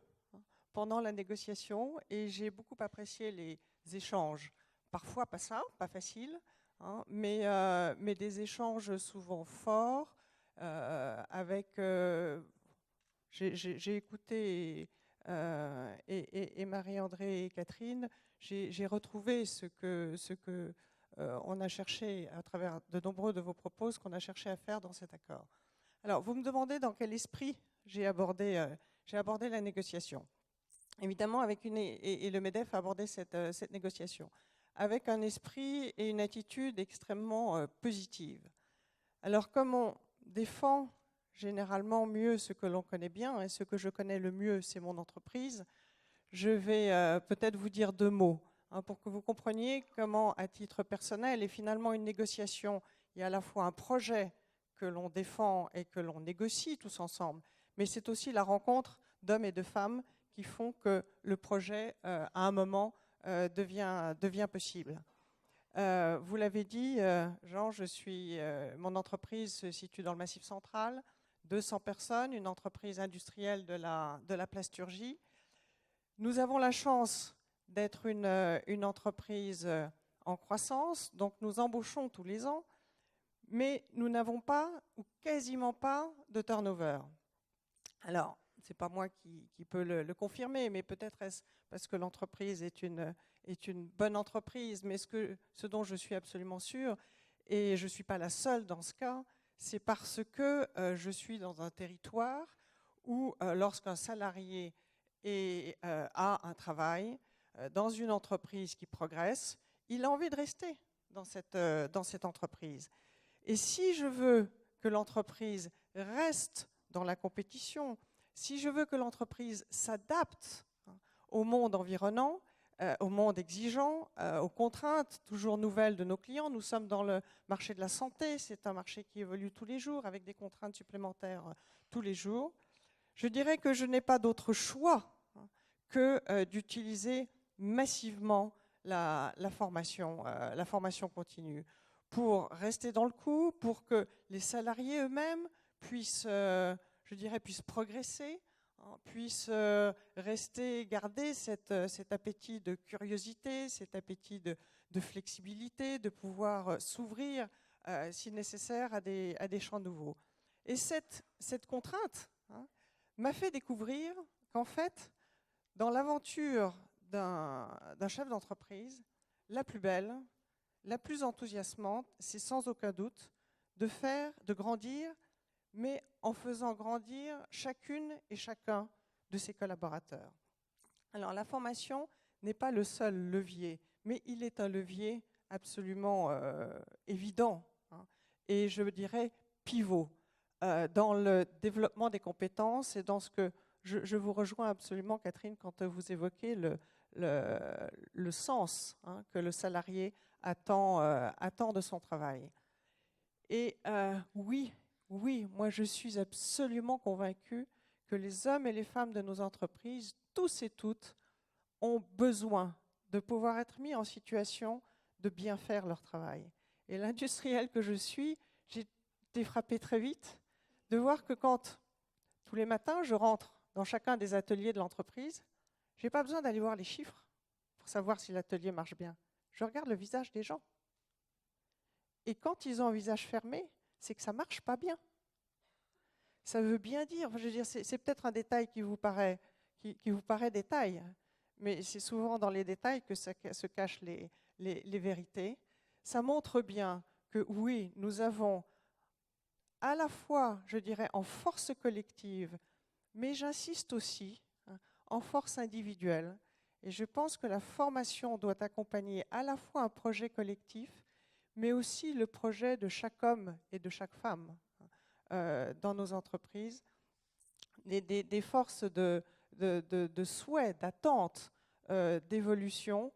pendant la négociation et j'ai beaucoup apprécié les échanges. Parfois pas simples, pas faciles, mais des échanges souvent forts. J'ai écouté et Marie-André et Catherine, j'ai retrouvé ce que on a cherché à travers de nombreux de vos propos, ce qu'on a cherché à faire dans cet accord. Alors, vous me demandez dans quel esprit j'ai abordé la négociation. Évidemment, et le MEDEF a abordé cette négociation avec un esprit et une attitude extrêmement positive. Alors, comme on défend généralement mieux ce que l'on connaît bien, et ce que je connais le mieux, c'est mon entreprise, je vais peut-être vous dire deux mots pour que vous compreniez comment, à titre personnel, et finalement une négociation, il y a à la fois un projet que l'on défend et que l'on négocie tous ensemble, mais c'est aussi la rencontre d'hommes et de femmes qui font que le projet, à un moment, devient possible. Vous l'avez dit, Jean, mon entreprise se situe dans le Massif central, 200 personnes, une entreprise industrielle de la plasturgie. Nous avons la chance d'être une entreprise en croissance, donc nous embauchons tous les ans, mais nous n'avons pas ou quasiment pas de turnover. Alors, ce n'est pas moi qui peux le confirmer, mais peut-être est-ce parce que l'entreprise est une bonne entreprise, mais ce dont je suis absolument sûre, et je ne suis pas la seule dans ce cas, c'est parce que je suis dans un territoire où lorsqu'un salarié a un travail dans une entreprise qui progresse, il a envie de rester dans cette entreprise. Et si je veux que l'entreprise reste dans la compétition, si je veux que l'entreprise s'adapte au monde environnant, au monde exigeant, aux contraintes toujours nouvelles de nos clients, nous sommes dans le marché de la santé, c'est un marché qui évolue tous les jours avec des contraintes supplémentaires tous les jours, je dirais que je n'ai pas d'autre choix que d'utiliser massivement la formation continue pour rester dans le coup, pour que les salariés eux-mêmes puissent progresser puissent garder cet appétit de curiosité, cet appétit de flexibilité, de pouvoir s'ouvrir, si nécessaire, à des champs nouveaux. Et cette contrainte m'a fait découvrir qu'en fait, dans l'aventure d'un chef d'entreprise, la plus belle, la plus enthousiasmante, c'est sans aucun doute de grandir, mais en faisant grandir chacune et chacun de ses collaborateurs. Alors la formation n'est pas le seul levier, mais il est un levier absolument évident, et je dirais pivot dans le développement des compétences et dans ce que je vous rejoins absolument, Catherine, quand vous évoquez le sens que le salarié attend de son travail. Et oui, moi je suis absolument convaincue que les hommes et les femmes de nos entreprises, tous et toutes, ont besoin de pouvoir être mis en situation de bien faire leur travail. Et l'industriel que je suis, j'ai été frappée très vite de voir que quand, tous les matins, je rentre dans chacun des ateliers de l'entreprise, je n'ai pas besoin d'aller voir les chiffres pour savoir si l'atelier marche bien. Je regarde le visage des gens. Et quand ils ont un visage fermé, c'est que ça ne marche pas bien. Ça veut bien dire, je veux dire, c'est peut-être un détail qui vous paraît détail, mais c'est souvent dans les détails que se cachent les vérités. Ça montre bien que oui, nous avons à la fois, je dirais, en force collective, mais j'insiste aussi, en force individuelle. Et je pense que la formation doit accompagner à la fois un projet collectif, mais aussi le projet de chaque homme et de chaque femme dans nos entreprises, des forces de souhait, d'attente, d'évolution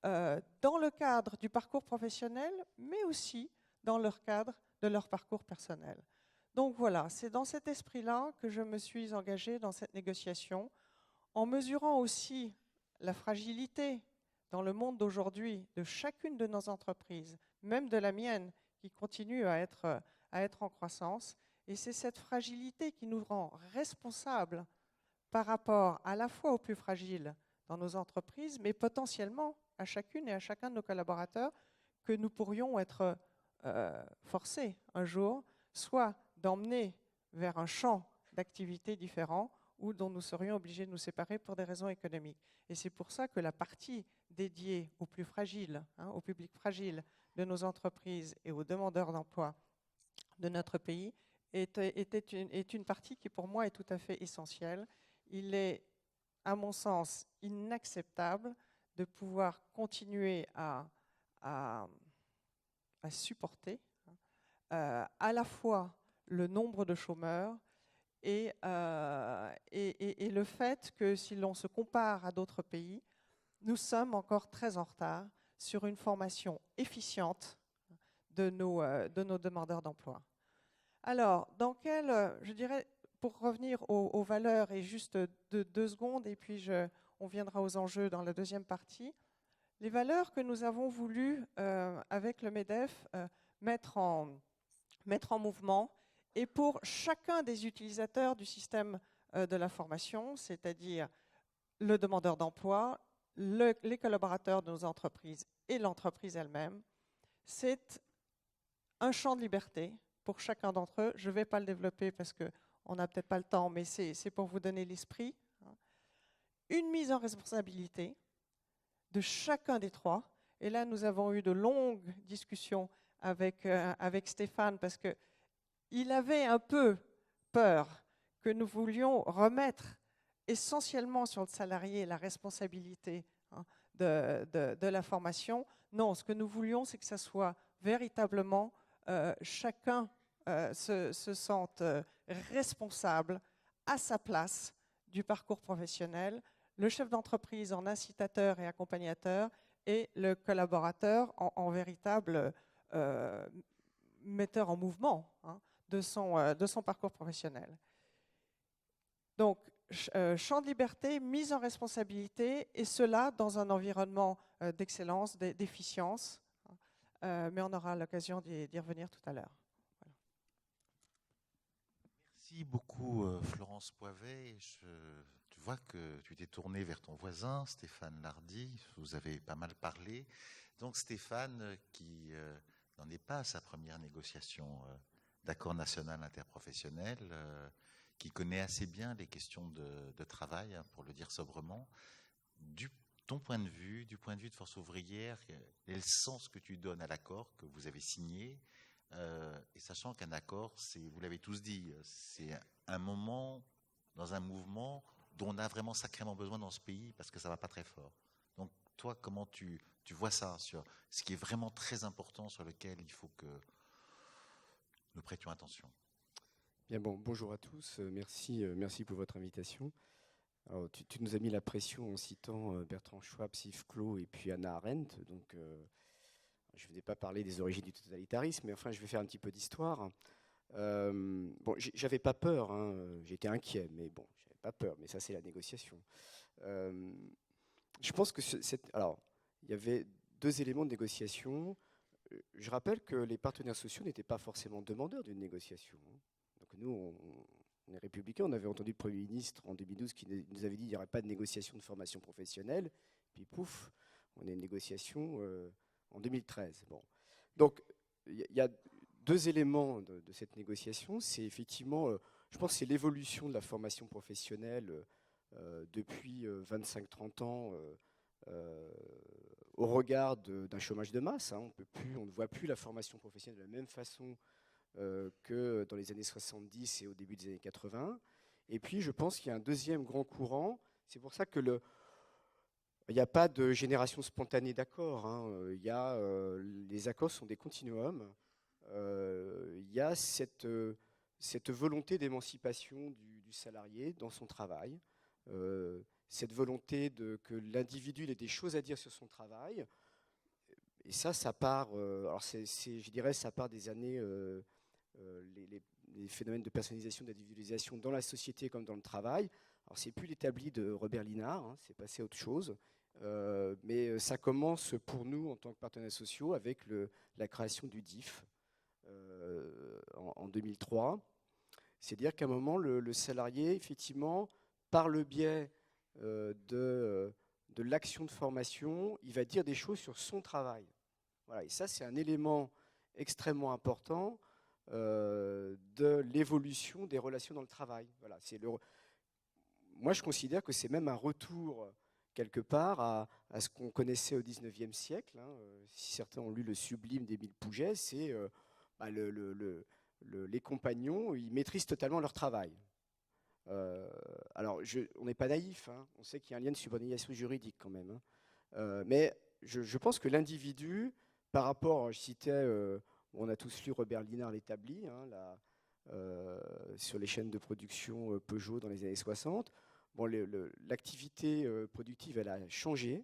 dans le cadre du parcours professionnel, mais aussi dans le cadre de leur parcours personnel. Donc voilà, c'est dans cet esprit-là que je me suis engagée dans cette négociation, en mesurant aussi la fragilité dans le monde d'aujourd'hui de chacune de nos entreprises, même de la mienne, qui continue à être en croissance. Et c'est cette fragilité qui nous rend responsables par rapport à la fois aux plus fragiles dans nos entreprises, mais potentiellement à chacune et à chacun de nos collaborateurs, que nous pourrions être forcés un jour, soit d'emmener vers un champ d'activité différent ou dont nous serions obligés de nous séparer pour des raisons économiques. Et c'est pour ça que la partie dédiée aux plus fragiles, au public fragile de nos entreprises et aux demandeurs d'emploi de notre pays est une partie qui pour moi est tout à fait essentielle. Il est, à mon sens, inacceptable de pouvoir continuer à supporter à la fois le nombre de chômeurs et le fait que si l'on se compare à d'autres pays, nous sommes encore très en retard sur une formation efficiente de nos demandeurs d'emploi. Alors, je dirais, pour revenir aux valeurs, et juste 2 secondes, et puis on viendra aux enjeux dans la deuxième partie. Les valeurs que nous avons voulu, avec le MEDEF, mettre en mouvement, et pour chacun des utilisateurs du système de la formation, c'est-à-dire le demandeur d'emploi, les collaborateurs de nos entreprises et l'entreprise elle-même, c'est un champ de liberté pour chacun d'entre eux. Je ne vais pas le développer parce qu'on n'a peut-être pas le temps, mais c'est pour vous donner l'esprit. Une mise en responsabilité de chacun des trois. Et là, nous avons eu de longues discussions avec Stéphane parce qu'il avait un peu peur que nous voulions remettre essentiellement sur le salarié la responsabilité de la formation. Non, ce que nous voulions, c'est que ça soit véritablement chacun se sente responsable à sa place du parcours professionnel, le chef d'entreprise en incitateur et accompagnateur et le collaborateur en véritable metteur en mouvement de son parcours professionnel. Donc, champ de liberté, mise en responsabilité, et cela dans un environnement d'excellence, d'efficience, mais on aura l'occasion d'y revenir tout à l'heure. Voilà. Merci beaucoup, Florence Poivet. Tu vois que tu t'es tourné vers ton voisin, Stéphane Lardy. Vous avez pas mal parlé. Donc, Stéphane, qui n'en est pas à sa première négociation d'accord national interprofessionnel, qui connaît assez bien les questions de travail, hein, pour le dire sobrement. Ton point de vue, du point de vue de Force ouvrière, quel est le sens que tu donnes à l'accord que vous avez signé, et sachant qu'un accord, vous l'avez tous dit, c'est un moment dans un mouvement dont on a vraiment sacrément besoin dans ce pays parce que ça ne va pas très fort. Donc toi, comment tu vois ça sur ce qui est vraiment très important, sur lequel il faut que nous prêtions attention? Bien, bonjour à tous, merci pour votre invitation. Alors, tu nous as mis la pression en citant Bertrand Schwab, Yves Clos et puis Hannah Arendt. Donc, je ne venais pas parler des origines du totalitarisme, mais enfin, je vais faire un petit peu d'histoire. J'avais pas peur, hein, j'étais inquiet, mais bon, j'avais pas peur. Mais ça, c'est la négociation. Je pense que alors, il y avait deux éléments de négociation. Je rappelle que les partenaires sociaux n'étaient pas forcément demandeurs d'une négociation. Donc nous, on est républicains, on avait entendu le Premier ministre en 2012 qui nous avait dit qu'il n'y aurait pas de négociation de formation professionnelle. Puis pouf, on a une négociation en 2013. Bon. Donc il y a deux éléments de cette négociation. C'est effectivement, je pense que c'est l'évolution de la formation professionnelle depuis 25-30 ans au regard d'un chômage de masse. Hein. On ne voit plus la formation professionnelle de la même façon que dans les années 70 et au début des années 80. Et puis, je pense qu'il y a un deuxième grand courant. C'est pour ça que il n'y a pas de génération spontanée d'accords. Hein. Les accords sont des continuums. Il y a cette volonté d'émancipation du salarié dans son travail, cette volonté que l'individu ait des choses à dire sur son travail. Et ça part, je dirais, ça part des années, les phénomènes de personnalisation, d'individualisation dans la société comme dans le travail. Alors, c'est plus l'établi de Robert Linard, hein, c'est passé à autre chose. Mais ça commence pour nous, en tant que partenaires sociaux, avec la création du DIF en 2003. C'est-à-dire qu'à un moment, le salarié, effectivement, par le biais de l'action de formation, il va dire des choses sur son travail. Voilà, et ça, c'est un élément extrêmement important de l'évolution des relations dans le travail. Voilà, moi, je considère que c'est même un retour, quelque part, à ce qu'on connaissait au XIXe siècle. Hein. Si certains ont lu le Sublime d'Émile Pouget, c'est les compagnons, ils maîtrisent totalement leur travail. Alors, on n'est pas naïf, hein. On sait qu'il y a un lien de subordination juridique quand même. Hein. Mais je pense que l'individu, par rapport, je citais, on a tous lu Robert Linard l'établi, hein, sur les chaînes de production Peugeot dans les années 60. Bon, l'activité productive, elle a changé.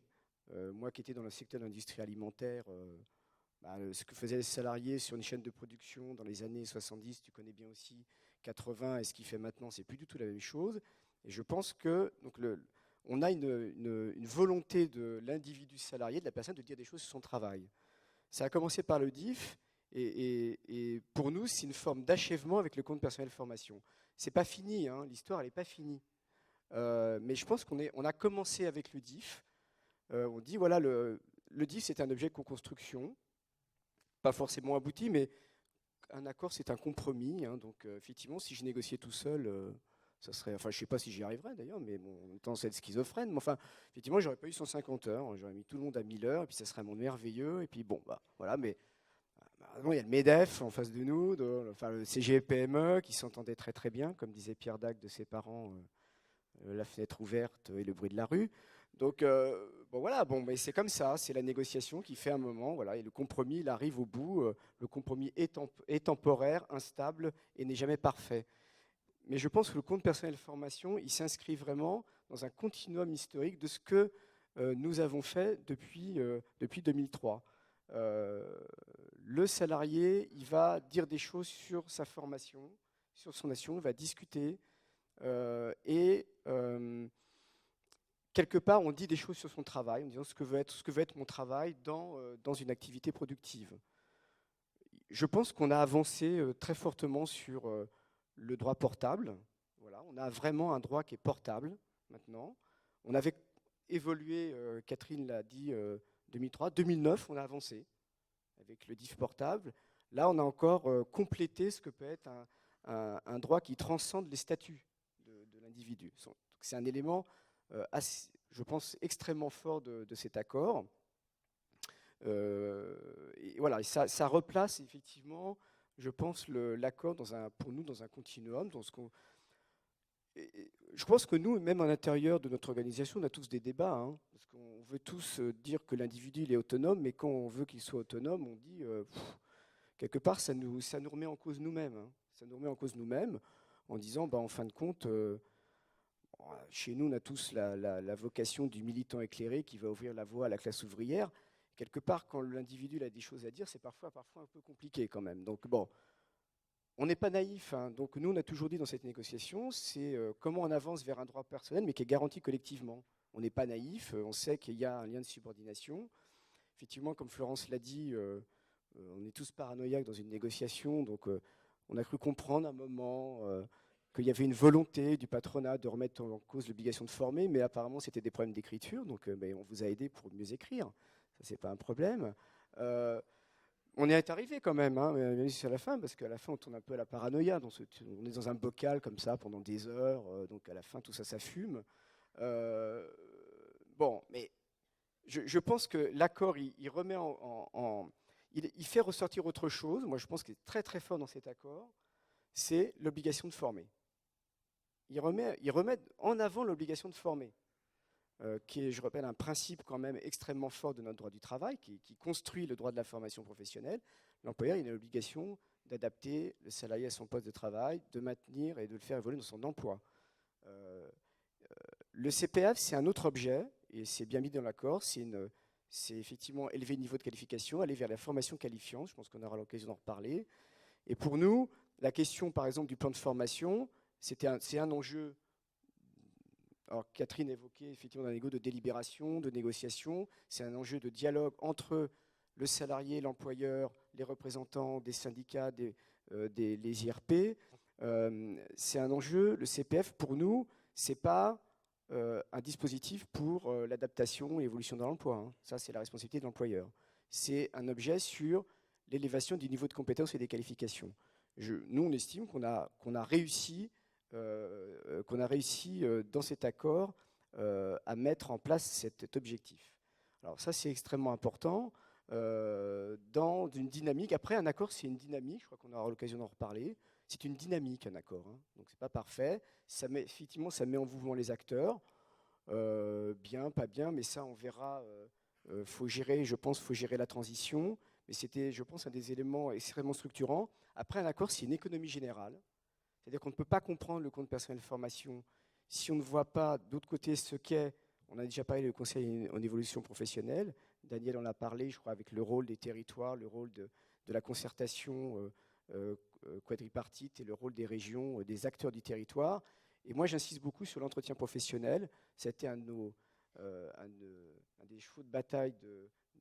Moi qui étais dans le secteur de l'industrie alimentaire, ce que faisaient les salariés sur une chaîne de production dans les années 70, tu connais bien aussi, 80, et ce qu'il fait maintenant, c'est plus du tout la même chose. Et je pense que on a une volonté de l'individu salarié, de la personne, de dire des choses sur son travail. Ça a commencé par le DIF, et pour nous, c'est une forme d'achèvement avec le compte personnel formation. C'est pas fini, hein, l'histoire, elle n'est pas finie. Mais je pense qu'on a commencé avec le DIF. On dit, voilà, le DIF, c'est un objet de co-construction, pas forcément abouti, mais un accord, c'est un compromis. Hein, donc, effectivement, si je négociais tout seul, ça serait. Enfin, je ne sais pas si j'y arriverais d'ailleurs, mais bon, en même temps, c'est schizophrène. Mais enfin, effectivement, j'aurais pas eu 150 heures. J'aurais mis tout le monde à 1000 heures, et puis ça serait un monde merveilleux. Et puis, bon, voilà. Mais il y a le MEDEF en face de nous, le CGPME, qui s'entendait très très bien, comme disait Pierre Dac de ses parents, la fenêtre ouverte et le bruit de la rue. Donc, mais c'est comme ça, c'est la négociation qui fait un moment, voilà, et le compromis, il arrive au bout. Le compromis est temporaire, instable et n'est jamais parfait. Mais je pense que le compte personnel formation, il s'inscrit vraiment dans un continuum historique de ce que nous avons fait depuis 2003. Le salarié, il va dire des choses sur sa formation, sur son action, il va discuter quelque part, on dit des choses sur son travail, en disant ce que veut être mon travail dans une activité productive. Je pense qu'on a avancé très fortement sur le droit portable. Voilà, on a vraiment un droit qui est portable maintenant. On avait évolué, Catherine l'a dit, 2003, 2009, on a avancé avec le DIF portable. Là, on a encore complété ce que peut être un droit qui transcende les statuts de l'individu. C'est un élément, je pense, extrêmement fort de cet accord. Et voilà, ça replace effectivement, je pense, l'accord pour nous dans un continuum. Je pense que nous, même à l'intérieur de notre organisation, on a tous des débats, hein, parce qu'on veut tous dire que l'individu il est autonome, mais quand on veut qu'il soit autonome, on dit quelque part ça nous remet en cause nous-mêmes. Hein. Ça nous remet en cause nous-mêmes en disant, en fin de compte, chez nous, on a tous la vocation du militant éclairé qui va ouvrir la voie à la classe ouvrière. Quelque part, quand l'individu a des choses à dire, c'est parfois un peu compliqué quand même. Donc bon. On n'est pas naïf, hein. Donc nous on a toujours dit dans cette négociation, c'est comment on avance vers un droit personnel mais qui est garanti collectivement. On n'est pas naïf, on sait qu'il y a un lien de subordination. Effectivement, comme Florence l'a dit, on est tous paranoïaques dans une négociation, donc on a cru comprendre à un moment qu'il y avait une volonté du patronat de remettre en cause l'obligation de former, mais apparemment c'était des problèmes d'écriture, donc on vous a aidé pour mieux écrire, ça c'est pas un problème. On y est arrivé quand même, hein, même si c'est à la fin, parce qu'à la fin, on tourne un peu à la paranoïa. On est dans un bocal comme ça pendant des heures, donc à la fin, tout ça, ça fume. Bon, mais je pense que l'accord, il remet il fait ressortir autre chose. Moi, je pense qu'il est très très fort dans cet accord, c'est l'obligation de former. Il remet en avant l'obligation de former. Qui est, je rappelle, un principe quand même extrêmement fort de notre droit du travail, qui construit le droit de la formation professionnelle. L'employeur, il a l'obligation d'adapter le salarié à son poste de travail, de maintenir et de le faire évoluer dans son emploi. Le CPF, c'est un autre objet, et c'est bien mis dans l'accord, c'est effectivement élever le niveau de qualification, aller vers la formation qualifiante, je pense qu'on aura l'occasion d'en reparler. Et pour nous, la question, par exemple, du plan de formation, c'est un enjeu. Alors, Catherine évoquait effectivement un négo de délibération, de négociation. C'est un enjeu de dialogue entre le salarié, l'employeur, les représentants des syndicats, les IRP. C'est un enjeu, le CPF, pour nous, ce n'est pas un dispositif pour l'adaptation et l'évolution dans l'emploi. Hein. Ça, c'est la responsabilité de l'employeur. C'est un objet sur l'élévation du niveau de compétences et des qualifications. Nous, on estime qu'on a réussi dans cet accord à mettre en place cet objectif. Alors ça, c'est extrêmement important dans une dynamique. Après, un accord, c'est une dynamique. Je crois qu'on aura l'occasion d'en reparler. C'est une dynamique, un accord. Hein. Donc, c'est pas parfait. Effectivement, ça met en mouvement les acteurs. Bien, pas bien, mais ça, on verra. Faut gérer, je pense, faut gérer la transition. Mais c'était, je pense, un des éléments extrêmement structurants. Après, un accord, c'est une économie générale. C'est-à-dire qu'on ne peut pas comprendre le compte personnel de formation si on ne voit pas d'autre côté ce qu'est, on a déjà parlé du conseil en évolution professionnelle, Daniel en a parlé, je crois, avec le rôle des territoires, le rôle de la concertation quadripartite et le rôle des régions, des acteurs du territoire. Et moi, j'insiste beaucoup sur l'entretien professionnel. C'était un des chevaux de bataille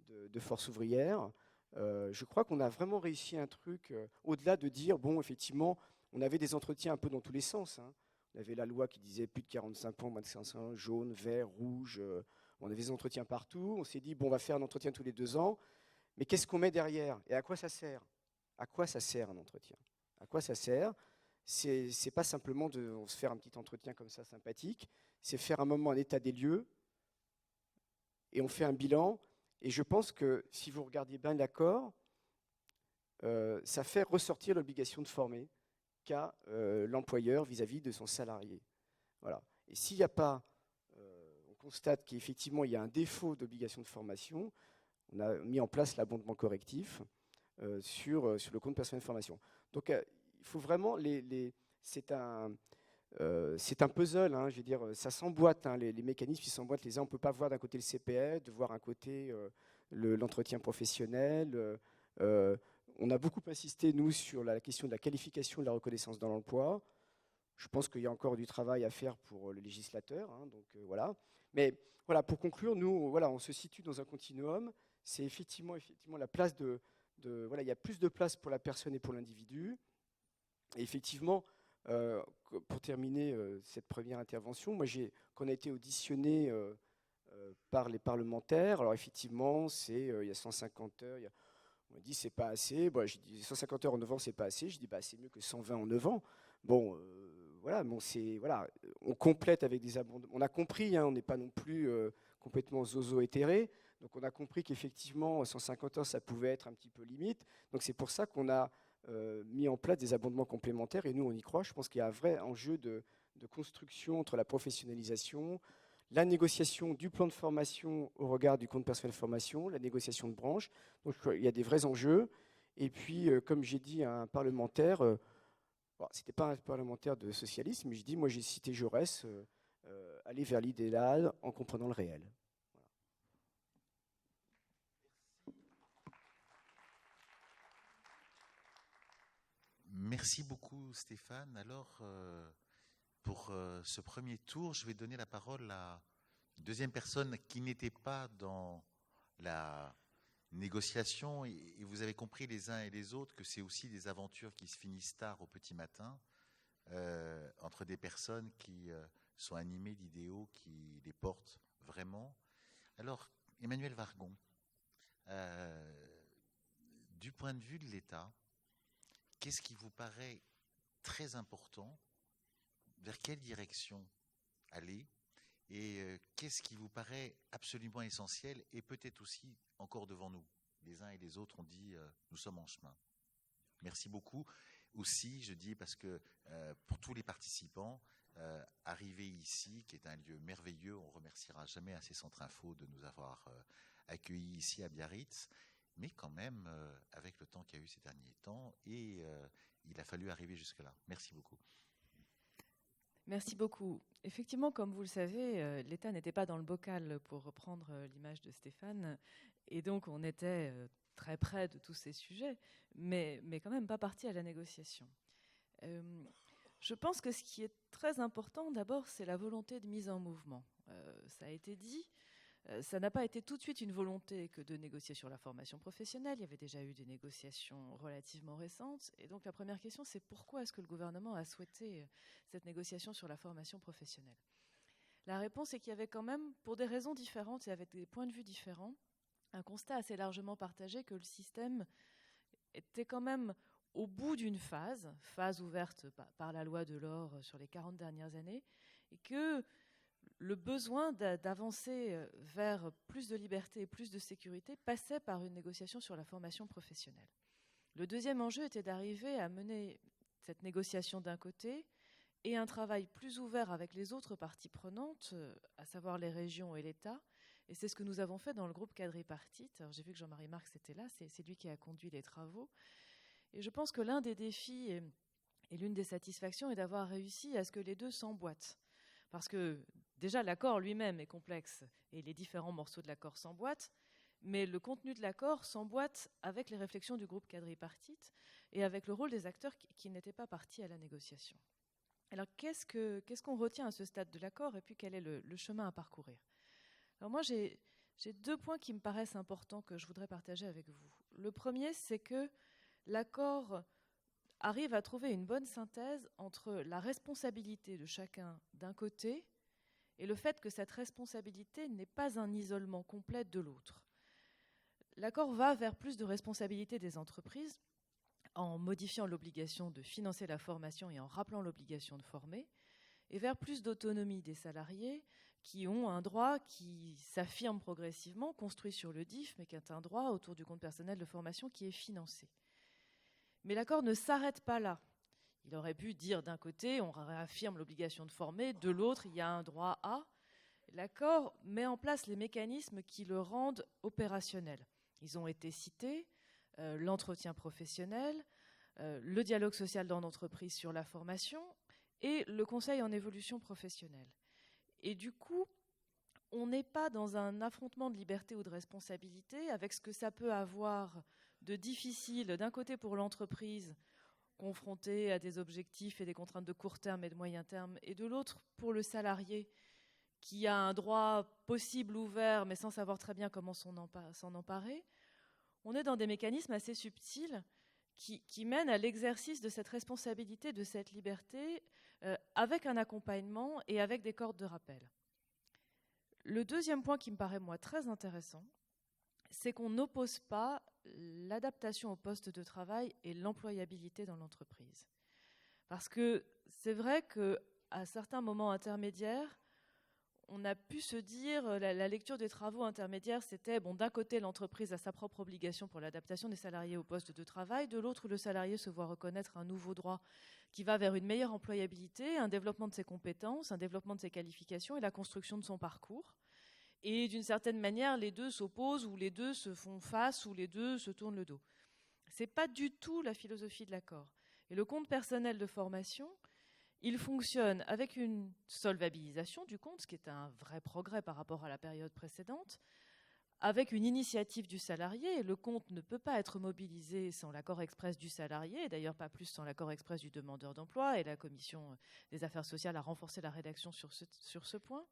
de Force ouvrière. Je crois qu'on a vraiment réussi un truc, au-delà de dire, bon, effectivement, on avait des entretiens un peu dans tous les sens. Hein. On avait la loi qui disait plus de 45 ans, moins de 500 ans, jaune, vert, rouge. On avait des entretiens partout. On s'est dit, bon, on va faire un entretien tous les 2 ans. Mais qu'est-ce qu'on met derrière? Et à quoi ça sert? À quoi ça sert un entretien? À quoi ça sert? C'est pas simplement de se faire un petit entretien comme ça sympathique. C'est faire un moment un état des lieux. Et on fait un bilan. Et je pense que si vous regardez bien l'accord, ça fait ressortir l'obligation de former qu'a l'employeur vis-à-vis de son salarié. Voilà. Et s'il n'y a pas, on constate qu'effectivement il y a un défaut d'obligation de formation, on a mis en place l'abondement correctif sur le compte personnel de formation. Donc il faut vraiment, c'est un puzzle, hein, je veux dire, ça s'emboîte, hein, les mécanismes qui s'emboîtent les uns. On ne peut pas voir d'un côté le CPF, de voir un côté l'entretien professionnel. On a beaucoup insisté, nous, sur la question de la qualification et de la reconnaissance dans l'emploi. Je pense qu'il y a encore du travail à faire pour le législateur. Hein, donc, voilà. Mais voilà, pour conclure, nous, voilà, on se situe dans un continuum. C'est effectivement la place voilà, il y a plus de place pour la personne et pour l'individu. Et effectivement, Pour terminer cette première intervention, moi, qu'on a été auditionné par les parlementaires. Alors effectivement, il y a 150 heures. On m'a dit c'est pas assez. Bon, j'ai dit 150 heures en 9 ans, c'est pas assez. Je dis c'est mieux que 120 en 9 ans. Bon, voilà, on complète avec des abondements. On a compris, on n'est pas non plus complètement zozo éthéré. Donc on a compris qu'effectivement 150 heures, ça pouvait être un petit peu limite. Donc c'est pour ça qu'on a mis en place des abondements complémentaires. Et nous, on y croit. Je pense qu'il y a un vrai enjeu de construction entre la professionnalisation, la négociation du plan de formation au regard du compte personnel de formation, la négociation de branche. Donc il y a des vrais enjeux. Et puis, comme j'ai dit à un parlementaire, ce n'était pas un parlementaire de socialisme, mais moi j'ai cité Jaurès, aller vers l'idéal en comprenant le réel. Merci beaucoup Stéphane. Alors, pour ce premier tour, je vais donner la parole à une deuxième personne qui n'était pas dans la négociation. Et vous avez compris les uns et les autres que c'est aussi des aventures qui se finissent tard au petit matin, entre des personnes qui sont animées d'idéaux qui les portent vraiment. Alors, Emmanuel Wargon, du point de vue de l'État, qu'est-ce qui vous paraît très important? Vers quelle direction aller? Et qu'est-ce qui vous paraît absolument essentiel et peut-être aussi encore devant nous? Les uns et les autres ont dit nous sommes en chemin. Merci beaucoup. Aussi, je dis parce que pour tous les participants, arriver ici, qui est un lieu merveilleux, on ne remerciera jamais assez Centre Info de nous avoir accueillis ici à Biarritz. Mais quand même, avec le temps qu'il y a eu ces derniers temps, et il a fallu arriver jusque-là. Merci beaucoup. Merci beaucoup. Effectivement, comme vous le savez, l'État n'était pas dans le bocal, pour reprendre l'image de Stéphane, et donc on était très près de tous ces sujets, mais quand même pas parti à la négociation. Je pense que ce qui est très important, d'abord, c'est la volonté de mise en mouvement. Ça a été dit. Ça n'a pas été tout de suite une volonté que de négocier sur la formation professionnelle. Il y avait déjà eu des négociations relativement récentes. Et donc la première question, c'est pourquoi est-ce que le gouvernement a souhaité cette négociation sur la formation professionnelle? La réponse est qu'il y avait quand même, pour des raisons différentes et avec des points de vue différents, un constat assez largement partagé que le système était quand même au bout d'une phase ouverte par la loi Delors sur les 40 dernières années, et que le besoin d'avancer vers plus de liberté et plus de sécurité passait par une négociation sur la formation professionnelle. Le deuxième enjeu était d'arriver à mener cette négociation d'un côté et un travail plus ouvert avec les autres parties prenantes, à savoir les régions et l'État. Et c'est ce que nous avons fait dans le groupe quadripartite. Alors, j'ai vu que Jean-Marie Marx était là, c'est lui qui a conduit les travaux. Et je pense que l'un des défis et l'une des satisfactions est d'avoir réussi à ce que les deux s'emboîtent. Parce que déjà, l'accord lui-même est complexe et les différents morceaux de l'accord s'emboîtent, mais le contenu de l'accord s'emboîte avec les réflexions du groupe quadripartite et avec le rôle des acteurs qui n'étaient pas partis à la négociation. Alors, qu'est-ce qu'on retient à ce stade de l'accord et puis quel est le chemin à parcourir? Alors moi, j'ai deux points qui me paraissent importants que je voudrais partager avec vous. Le premier, c'est que l'accord arrive à trouver une bonne synthèse entre la responsabilité de chacun d'un côté et le fait que cette responsabilité n'est pas un isolement complet de l'autre. L'accord va vers plus de responsabilité des entreprises en modifiant l'obligation de financer la formation et en rappelant l'obligation de former, et vers plus d'autonomie des salariés qui ont un droit qui s'affirme progressivement, construit sur le DIF, mais qui est un droit autour du compte personnel de formation qui est financé. Mais l'accord ne s'arrête pas là. Il aurait pu dire d'un côté, on réaffirme l'obligation de former, de l'autre, il y a un droit à. L'accord met en place les mécanismes qui le rendent opérationnel. Ils ont été cités, l'entretien professionnel, le dialogue social dans l'entreprise sur la formation et le conseil en évolution professionnelle. Et du coup, on n'est pas dans un affrontement de liberté ou de responsabilité avec ce que ça peut avoir de difficile, d'un côté pour l'entreprise, confrontée à des objectifs et des contraintes de court terme et de moyen terme, et de l'autre pour le salarié, qui a un droit possible ouvert, mais sans savoir très bien comment s'en emparer. On est dans des mécanismes assez subtils qui mène à l'exercice de cette responsabilité, de cette liberté, avec un accompagnement et avec des cordes de rappel. Le deuxième point qui me paraît, moi, très intéressant, c'est qu'on n'oppose pas l'adaptation au poste de travail et l'employabilité dans l'entreprise. Parce que c'est vrai qu'à certains moments intermédiaires, on a pu se dire, la lecture des travaux intermédiaires, c'était, bon, d'un côté, l'entreprise a sa propre obligation pour l'adaptation des salariés au poste de travail, de l'autre, le salarié se voit reconnaître un nouveau droit qui va vers une meilleure employabilité, un développement de ses compétences, un développement de ses qualifications et la construction de son parcours. Et d'une certaine manière, les deux s'opposent, ou les deux se font face, ou les deux se tournent le dos. Ce n'est pas du tout la philosophie de l'accord. Et le compte personnel de formation, il fonctionne avec une solvabilisation du compte, ce qui est un vrai progrès par rapport à la période précédente, avec une initiative du salarié. Le compte ne peut pas être mobilisé sans l'accord express du salarié, et d'ailleurs pas plus sans l'accord express du demandeur d'emploi, et la Commission des affaires sociales a renforcé la rédaction sur ce point.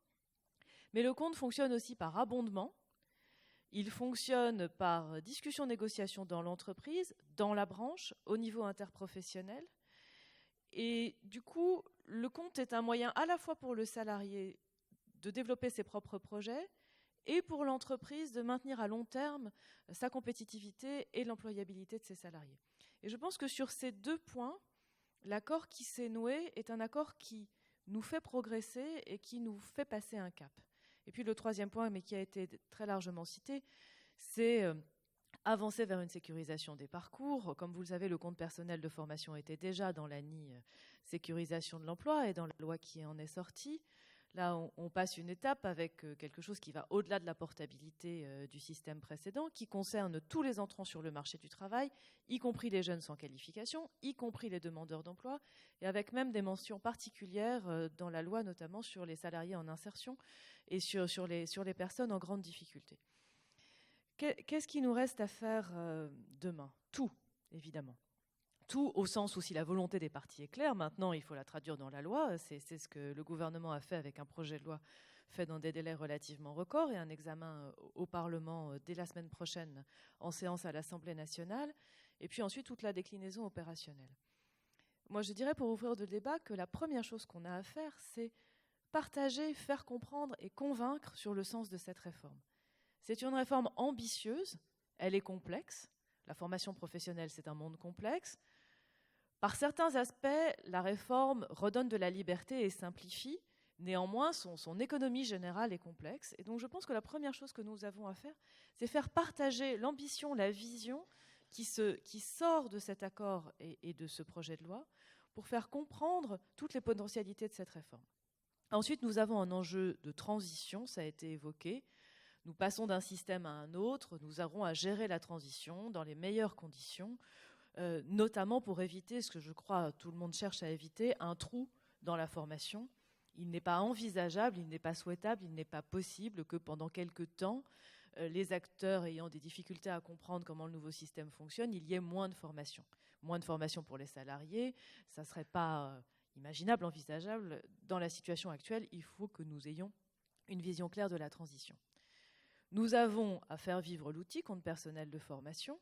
Mais le compte fonctionne aussi par abondement. Il fonctionne par discussion, négociation dans l'entreprise, dans la branche, au niveau interprofessionnel. Et du coup, le compte est un moyen à la fois pour le salarié de développer ses propres projets et pour l'entreprise de maintenir à long terme sa compétitivité et l'employabilité de ses salariés. Et je pense que sur ces deux points, l'accord qui s'est noué est un accord qui nous fait progresser et qui nous fait passer un cap. Et puis le troisième point, mais qui a été très largement cité, c'est avancer vers une sécurisation des parcours. Comme vous le savez, le compte personnel de formation était déjà dans l'ANI sécurisation de l'emploi et dans la loi qui en est sortie. Là, on passe une étape avec quelque chose qui va au-delà de la portabilité du système précédent, qui concerne tous les entrants sur le marché du travail, y compris les jeunes sans qualification, y compris les demandeurs d'emploi, et avec même des mentions particulières dans la loi, notamment sur les salariés en insertion et sur les personnes en grande difficulté. Qu'est-ce qui nous reste à faire demain ? Tout, évidemment. Tout au sens où si la volonté des partis est claire, maintenant il faut la traduire dans la loi. C'est ce que le gouvernement a fait avec un projet de loi fait dans des délais relativement records et un examen au Parlement dès la semaine prochaine en séance à l'Assemblée nationale. Et puis ensuite toute la déclinaison opérationnelle. Moi je dirais pour ouvrir le débat que la première chose qu'on a à faire, c'est partager, faire comprendre et convaincre sur le sens de cette réforme. C'est une réforme ambitieuse, elle est complexe. La formation professionnelle, c'est un monde complexe. Par certains aspects, la réforme redonne de la liberté et simplifie. Néanmoins, son économie générale est complexe. Et donc, je pense que la première chose que nous avons à faire, c'est faire partager l'ambition, la vision qui sort de cet accord et de ce projet de loi pour faire comprendre toutes les potentialités de cette réforme. Ensuite, nous avons un enjeu de transition, ça a été évoqué. Nous passons d'un système à un autre, nous aurons à gérer la transition dans les meilleures conditions, notamment pour éviter, ce que je crois tout le monde cherche à éviter, un trou dans la formation. Il n'est pas envisageable, il n'est pas souhaitable, il n'est pas possible que pendant quelques temps, les acteurs ayant des difficultés à comprendre comment le nouveau système fonctionne, il y ait moins de formation. Moins de formation pour les salariés, ça ne serait pas imaginable, envisageable. Dans la situation actuelle, il faut que nous ayons une vision claire de la transition. Nous avons à faire vivre l'outil compte personnel de formation.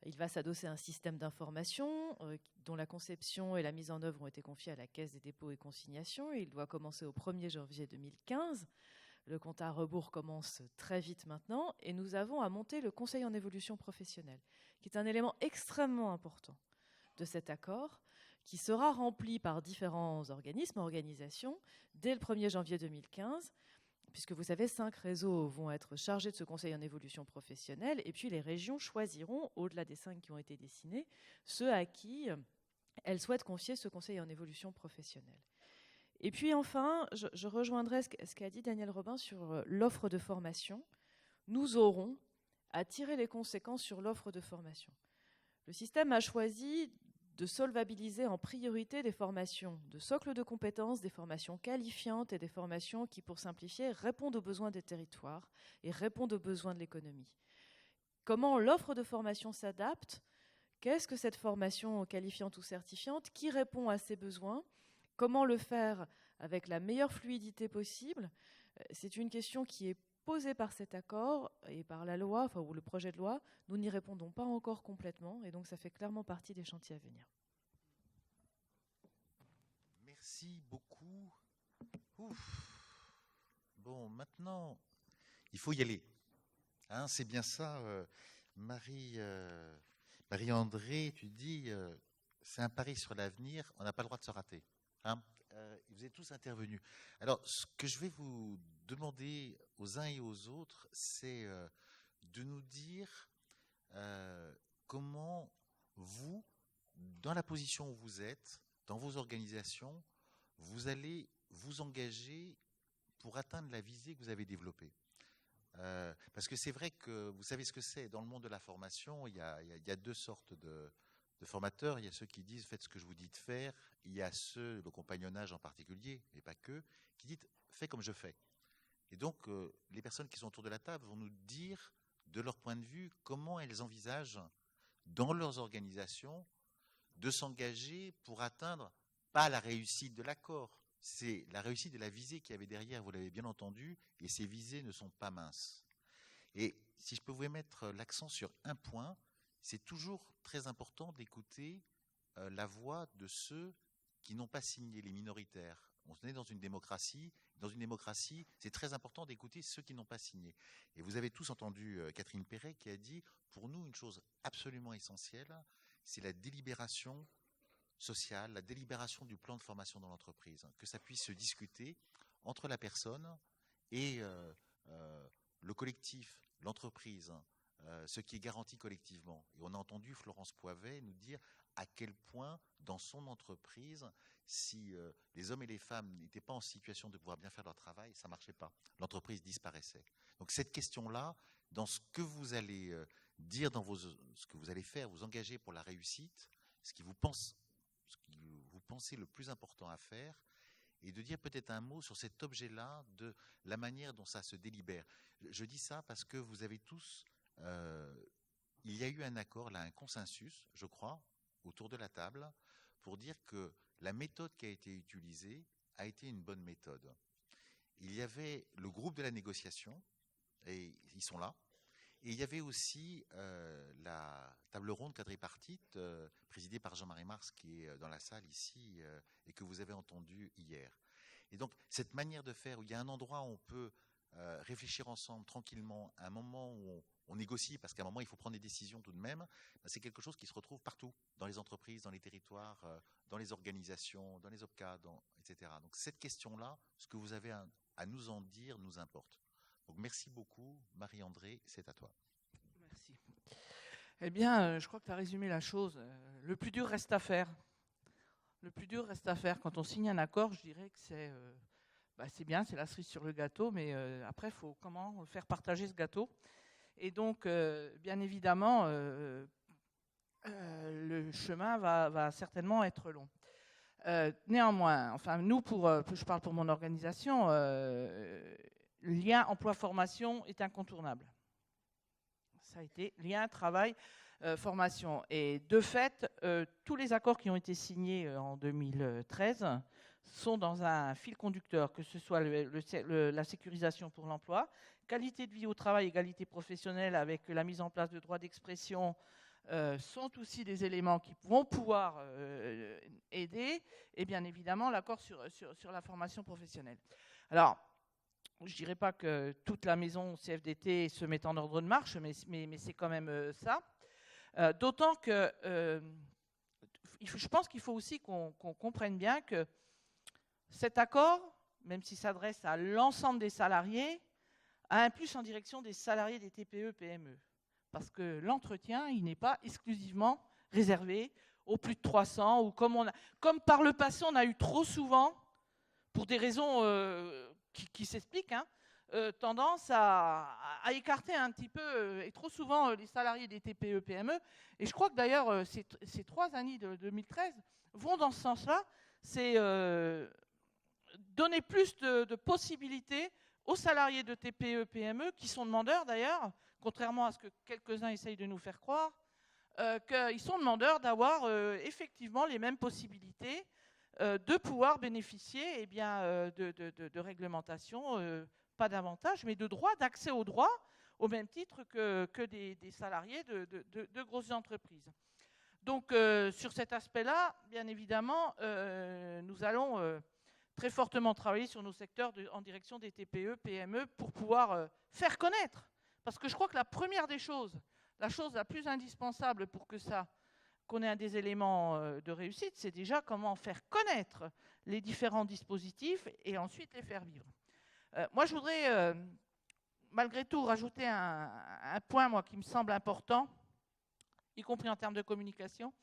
Il va s'adosser à un système d'information dont la conception et la mise en œuvre ont été confiées à la Caisse des dépôts et consignations. Il doit commencer au 1er janvier 2015. Le compte à rebours commence très vite maintenant. Et nous avons à monter le Conseil en évolution professionnelle, qui est un élément extrêmement important de cet accord, qui sera rempli par différents organismes, organisations, dès le 1er janvier 2015. Puisque vous savez, 5 réseaux vont être chargés de ce conseil en évolution professionnelle, et puis les régions choisiront, au-delà des 5 qui ont été dessinés, ceux à qui elles souhaitent confier ce conseil en évolution professionnelle. Et puis enfin, je rejoindrai ce qu'a dit Daniel Robin sur l'offre de formation. Nous aurons à tirer les conséquences sur l'offre de formation. Le système a choisi de solvabiliser en priorité des formations de socle de compétences, des formations qualifiantes et des formations qui, pour simplifier, répondent aux besoins des territoires et répondent aux besoins de l'économie. Comment l'offre de formation s'adapte ? Qu'est-ce que cette formation qualifiante ou certifiante ? Qui répond à ces besoins ? Comment le faire avec la meilleure fluidité possible. C'est une question qui est posée par cet accord et par la loi, enfin, ou le projet de loi. Nous n'y répondons pas encore complètement, et donc ça fait clairement partie des chantiers à venir. Merci beaucoup. Ouf. Bon, maintenant, il faut y aller. Hein, c'est bien ça, Marie-André, tu dis, c'est un pari sur l'avenir, on n'a pas le droit de se rater. Hein. Vous êtes tous intervenus. Alors, ce que je vais vous demander aux uns et aux autres, c'est de nous dire comment vous, dans la position où vous êtes, dans vos organisations, vous allez vous engager pour atteindre la visée que vous avez développée. Parce que c'est vrai que vous savez ce que c'est. Dans le monde de la formation, il y a deux sortes de formateurs. Il y a ceux qui disent faites ce que je vous dis de faire. Il y a ceux, le compagnonnage en particulier, mais pas que, qui disent fais comme je fais. Et donc, les personnes qui sont autour de la table vont nous dire, de leur point de vue, comment elles envisagent dans leurs organisations de s'engager pour atteindre pas la réussite de l'accord, c'est la réussite de la visée qu'il y avait derrière, vous l'avez bien entendu, et ces visées ne sont pas minces. Et si je pouvais mettre l'accent sur un point, c'est toujours très important d'écouter la voix de ceux qui n'ont pas signé, les minoritaires. On est dans une démocratie. Dans une démocratie, c'est très important d'écouter ceux qui n'ont pas signé. Et vous avez tous entendu Catherine Perret qui a dit, pour nous, une chose absolument essentielle, c'est la délibération sociale, la délibération du plan de formation dans l'entreprise, que ça puisse se discuter entre la personne et le collectif, l'entreprise, ce qui est garanti collectivement. Et on a entendu Florence Poivet nous dire à quel point, dans son entreprise, si les hommes et les femmes n'étaient pas en situation de pouvoir bien faire leur travail, ça ne marchait pas. L'entreprise disparaissait. Donc cette question-là, dans ce que vous allez dire, dans ce que vous allez faire, vous engager pour la réussite, ce que vous pensez le plus important à faire, et de dire peut-être un mot sur cet objet-là, de la manière dont ça se délibère. Je dis ça parce que vous avez tous... il y a eu un accord, là, un consensus, je crois, autour de la table, pour dire que la méthode qui a été utilisée a été une bonne méthode. Il y avait le groupe de la négociation, et ils sont là, et il y avait aussi la table ronde quadripartite présidée par Jean-Marie Mars, qui est dans la salle ici, et que vous avez entendu hier. Et donc, cette manière de faire, où il y a un endroit où on peut réfléchir ensemble tranquillement, un moment où on négocie, parce qu'à un moment, il faut prendre des décisions tout de même, c'est quelque chose qui se retrouve partout, dans les entreprises, dans les territoires, dans les organisations, dans les OPCA, etc. Donc cette question-là, ce que vous avez à nous en dire, nous importe. Donc merci beaucoup, Marie-André, c'est à toi. Merci. Eh bien, je crois que tu as résumé la chose. Le plus dur reste à faire. Le plus dur reste à faire. Quand on signe un accord, je dirais que c'est bien, c'est la cerise sur le gâteau, mais après, il faut comment faire partager ce gâteau. Et donc, bien évidemment, le chemin va certainement être long. Néanmoins, enfin, nous, je parle pour mon organisation, le lien emploi-formation est incontournable. Ça a été lien, travail, formation. Et de fait, tous les accords qui ont été signés en 2013 sont dans un fil conducteur, que ce soit la sécurisation pour l'emploi, qualité de vie au travail, égalité professionnelle avec la mise en place de droits d'expression, sont aussi des éléments qui vont pouvoir aider, et bien évidemment l'accord sur la formation professionnelle. Alors, je ne dirais pas que toute la maison CFDT se met en ordre de marche, mais c'est quand même ça. D'autant que je pense qu'il faut aussi qu'on comprenne bien que cet accord, même s'il s'adresse à l'ensemble des salariés, a un plus en direction des salariés des TPE-PME. Parce que l'entretien, il n'est pas exclusivement réservé aux plus de 300, ou comme par le passé, on a eu trop souvent, pour des raisons qui s'expliquent, tendance à écarter un petit peu, et trop souvent, les salariés des TPE-PME. Et je crois que d'ailleurs, ces 3 années de 2013 vont dans ce sens-là. C'est donner plus de possibilités aux salariés de TPE-PME, qui sont demandeurs d'ailleurs, contrairement à ce que quelques-uns essayent de nous faire croire, qu'ils sont demandeurs d'avoir effectivement les mêmes possibilités de pouvoir bénéficier de réglementation, pas davantage, mais de droits, d'accès aux droits, au même titre que des salariés de grosses entreprises. Donc, sur cet aspect-là, bien évidemment, nous allons très fortement travailler sur nos secteurs en direction des TPE, PME, pour pouvoir faire connaître. Parce que je crois que la première des choses, la chose la plus indispensable pour qu'on ait un des éléments de réussite, c'est déjà comment faire connaître les différents dispositifs et ensuite les faire vivre. Moi, je voudrais, malgré tout, rajouter un point, moi, qui me semble important, y compris en termes de communication,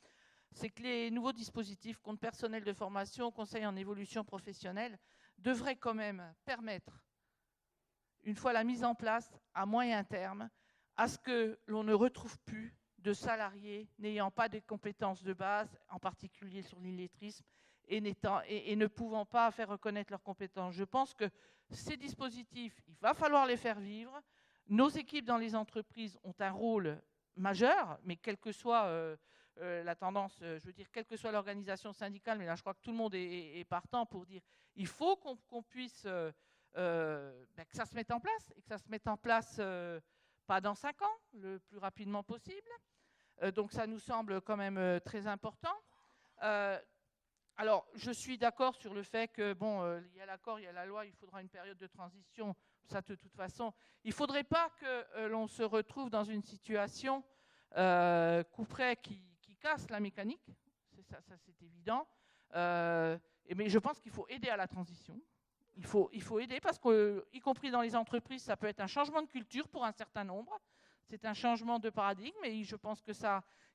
c'est que les nouveaux dispositifs, compte personnel de formation, conseil en évolution professionnelle, devraient quand même permettre, une fois la mise en place, à moyen terme, à ce que l'on ne retrouve plus de salariés n'ayant pas des compétences de base, en particulier sur l'illettrisme, et ne pouvant pas faire reconnaître leurs compétences. Je pense que ces dispositifs, il va falloir les faire vivre. Nos équipes dans les entreprises ont un rôle majeur, mais quelle que soit la tendance, je veux dire, quelle que soit l'organisation syndicale, mais là je crois que tout le monde est partant pour dire il faut qu'on puisse, que ça se mette en place, et que ça se mette en place pas dans 5 ans, le plus rapidement possible. Donc ça nous semble quand même très important. Alors, je suis d'accord sur le fait que, bon, il y a l'accord, il y a la loi, il faudra une période de transition. Ça, de toute façon, il ne faudrait pas que l'on se retrouve dans une situation couperet qui casse la mécanique. Ça c'est évident. Mais je pense qu'il faut aider à la transition. Il faut aider parce que, y compris dans les entreprises, ça peut être un changement de culture pour un certain nombre. C'est un changement de paradigme et je pense que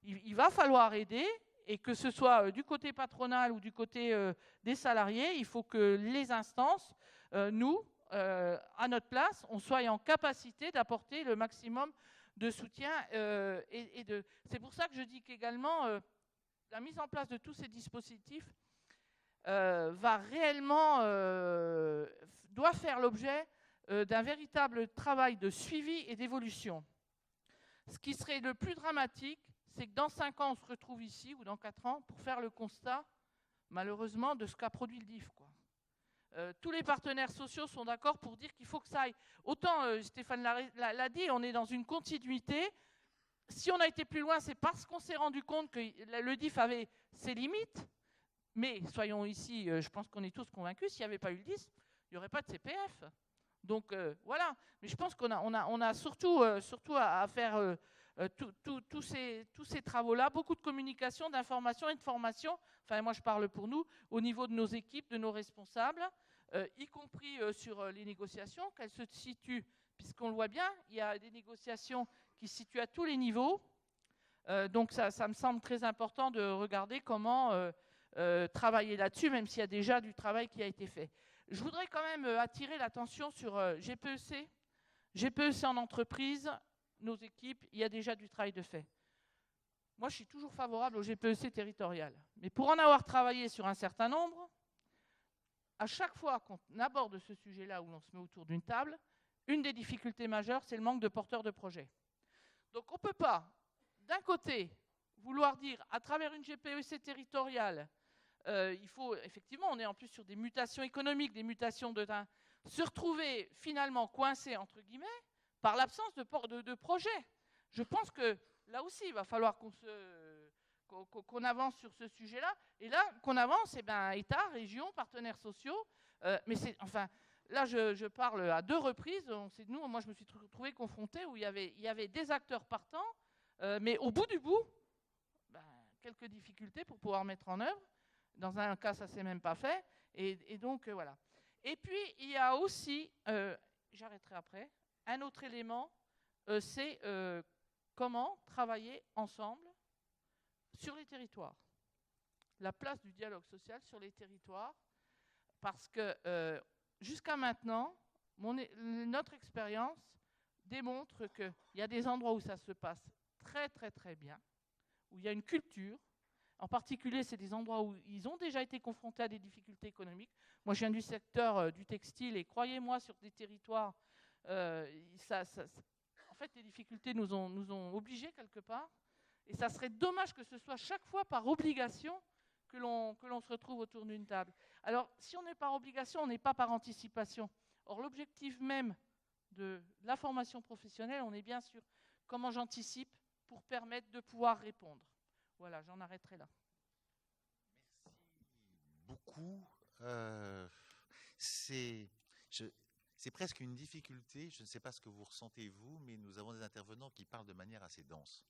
il va falloir aider. Et que ce soit du côté patronal ou du côté des salariés, il faut que les instances, nous, à notre place, on soit en capacité d'apporter le maximum de soutien. C'est pour ça que je dis qu'également, la mise en place de tous ces dispositifs doit faire l'objet d'un véritable travail de suivi et d'évolution. Ce qui serait le plus dramatique, c'est que dans 5 ans, on se retrouve ici, ou dans 4 ans, pour faire le constat, malheureusement, de ce qu'a produit le DIF, quoi. Tous les partenaires sociaux sont d'accord pour dire qu'il faut que ça aille. Autant, Stéphane l'a dit, on est dans une continuité. Si on a été plus loin, c'est parce qu'on s'est rendu compte que le DIF avait ses limites. Mais, soyons ici, je pense qu'on est tous convaincus, s'il n'y avait pas eu le DIF, il n'y aurait pas de CPF. Donc, voilà. Mais je pense qu'on a surtout à faire... tous ces travaux-là, beaucoup de communication, d'information et de formation, enfin moi je parle pour nous, au niveau de nos équipes, de nos responsables, y compris sur les négociations, qu'elles se situent, puisqu'on le voit bien, il y a des négociations qui se situent à tous les niveaux, donc ça me semble très important de regarder comment travailler là-dessus, même s'il y a déjà du travail qui a été fait. Je voudrais quand même attirer l'attention sur GPEC en entreprise, nos équipes, il y a déjà du travail de fait. Moi, je suis toujours favorable au GPEC territorial. Mais pour en avoir travaillé sur un certain nombre, à chaque fois qu'on aborde ce sujet-là, où l'on se met autour d'une table, une des difficultés majeures, c'est le manque de porteurs de projets. Donc on ne peut pas, d'un côté, vouloir dire, à travers une GPEC territoriale, il faut, effectivement, on est en plus sur des mutations économiques, des mutations se retrouver finalement coincé, entre guillemets, par l'absence de projet. Je pense que là aussi, il va falloir qu'on avance sur ce sujet-là. Et là, qu'on avance, État, région, partenaires sociaux. Mais là, je parle à 2 reprises. Moi, je me suis trouvé confronté où il y avait des acteurs partants, mais au bout du bout, quelques difficultés pour pouvoir mettre en œuvre. Dans un cas, ça ne s'est même pas fait. Et donc, voilà. Et puis, il y a aussi, j'arrêterai après, un autre élément, c'est comment travailler ensemble sur les territoires. La place du dialogue social sur les territoires, parce que jusqu'à maintenant, notre expérience démontre qu'il y a des endroits où ça se passe très très très bien, où il y a une culture. En particulier, c'est des endroits où ils ont déjà été confrontés à des difficultés économiques. Moi, je viens du secteur du textile et croyez-moi, sur des territoires, en fait, les difficultés nous ont obligés quelque part. Et ça serait dommage que ce soit chaque fois par obligation que l'on se retrouve autour d'une table. Alors, si on n'est par obligation, on n'est pas par anticipation. Or, l'objectif même de la formation professionnelle, on est bien sûr comment j'anticipe pour permettre de pouvoir répondre. Voilà, j'en arrêterai là. Merci beaucoup. C'est presque une difficulté, je ne sais pas ce que vous ressentez vous, mais nous avons des intervenants qui parlent de manière assez dense.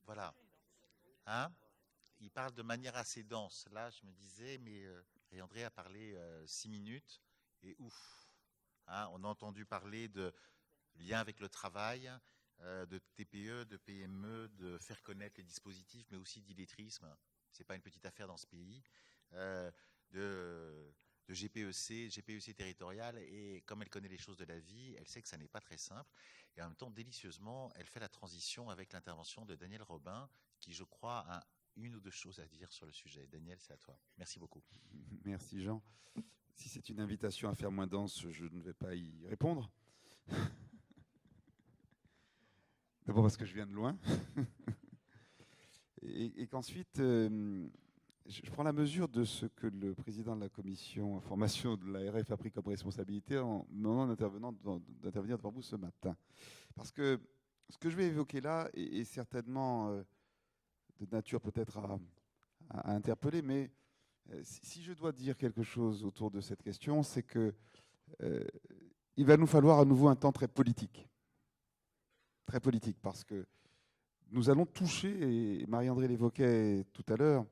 Voilà. Hein? Ils parlent de manière assez dense. Là, je me disais, mais André a parlé 6 minutes, et ouf. Hein, on a entendu parler de lien avec le travail, de TPE, de PME, de faire connaître les dispositifs, mais aussi d'illettrisme. Ce n'est pas une petite affaire dans ce pays. De GPEC territorial, et comme elle connaît les choses de la vie, elle sait que ça n'est pas très simple, et en même temps, délicieusement, elle fait la transition avec l'intervention de Daniel Robin, qui, je crois, a une ou deux choses à dire sur le sujet. Daniel, c'est à toi. Merci beaucoup. Merci Jean. Si c'est une invitation à faire moins dense, je ne vais pas y répondre. D'abord parce que je viens de loin, et qu'ensuite, je prends la mesure de ce que le président de la commission formation de l'ARF a pris comme responsabilité en me demandant d'intervenir devant vous ce matin. Parce que ce que je vais évoquer là est certainement de nature peut-être à interpeller, mais si je dois dire quelque chose autour de cette question, c'est que il va nous falloir à nouveau un temps très politique. Très politique, parce que nous allons toucher, et Marie-André l'évoquait tout à l'heure,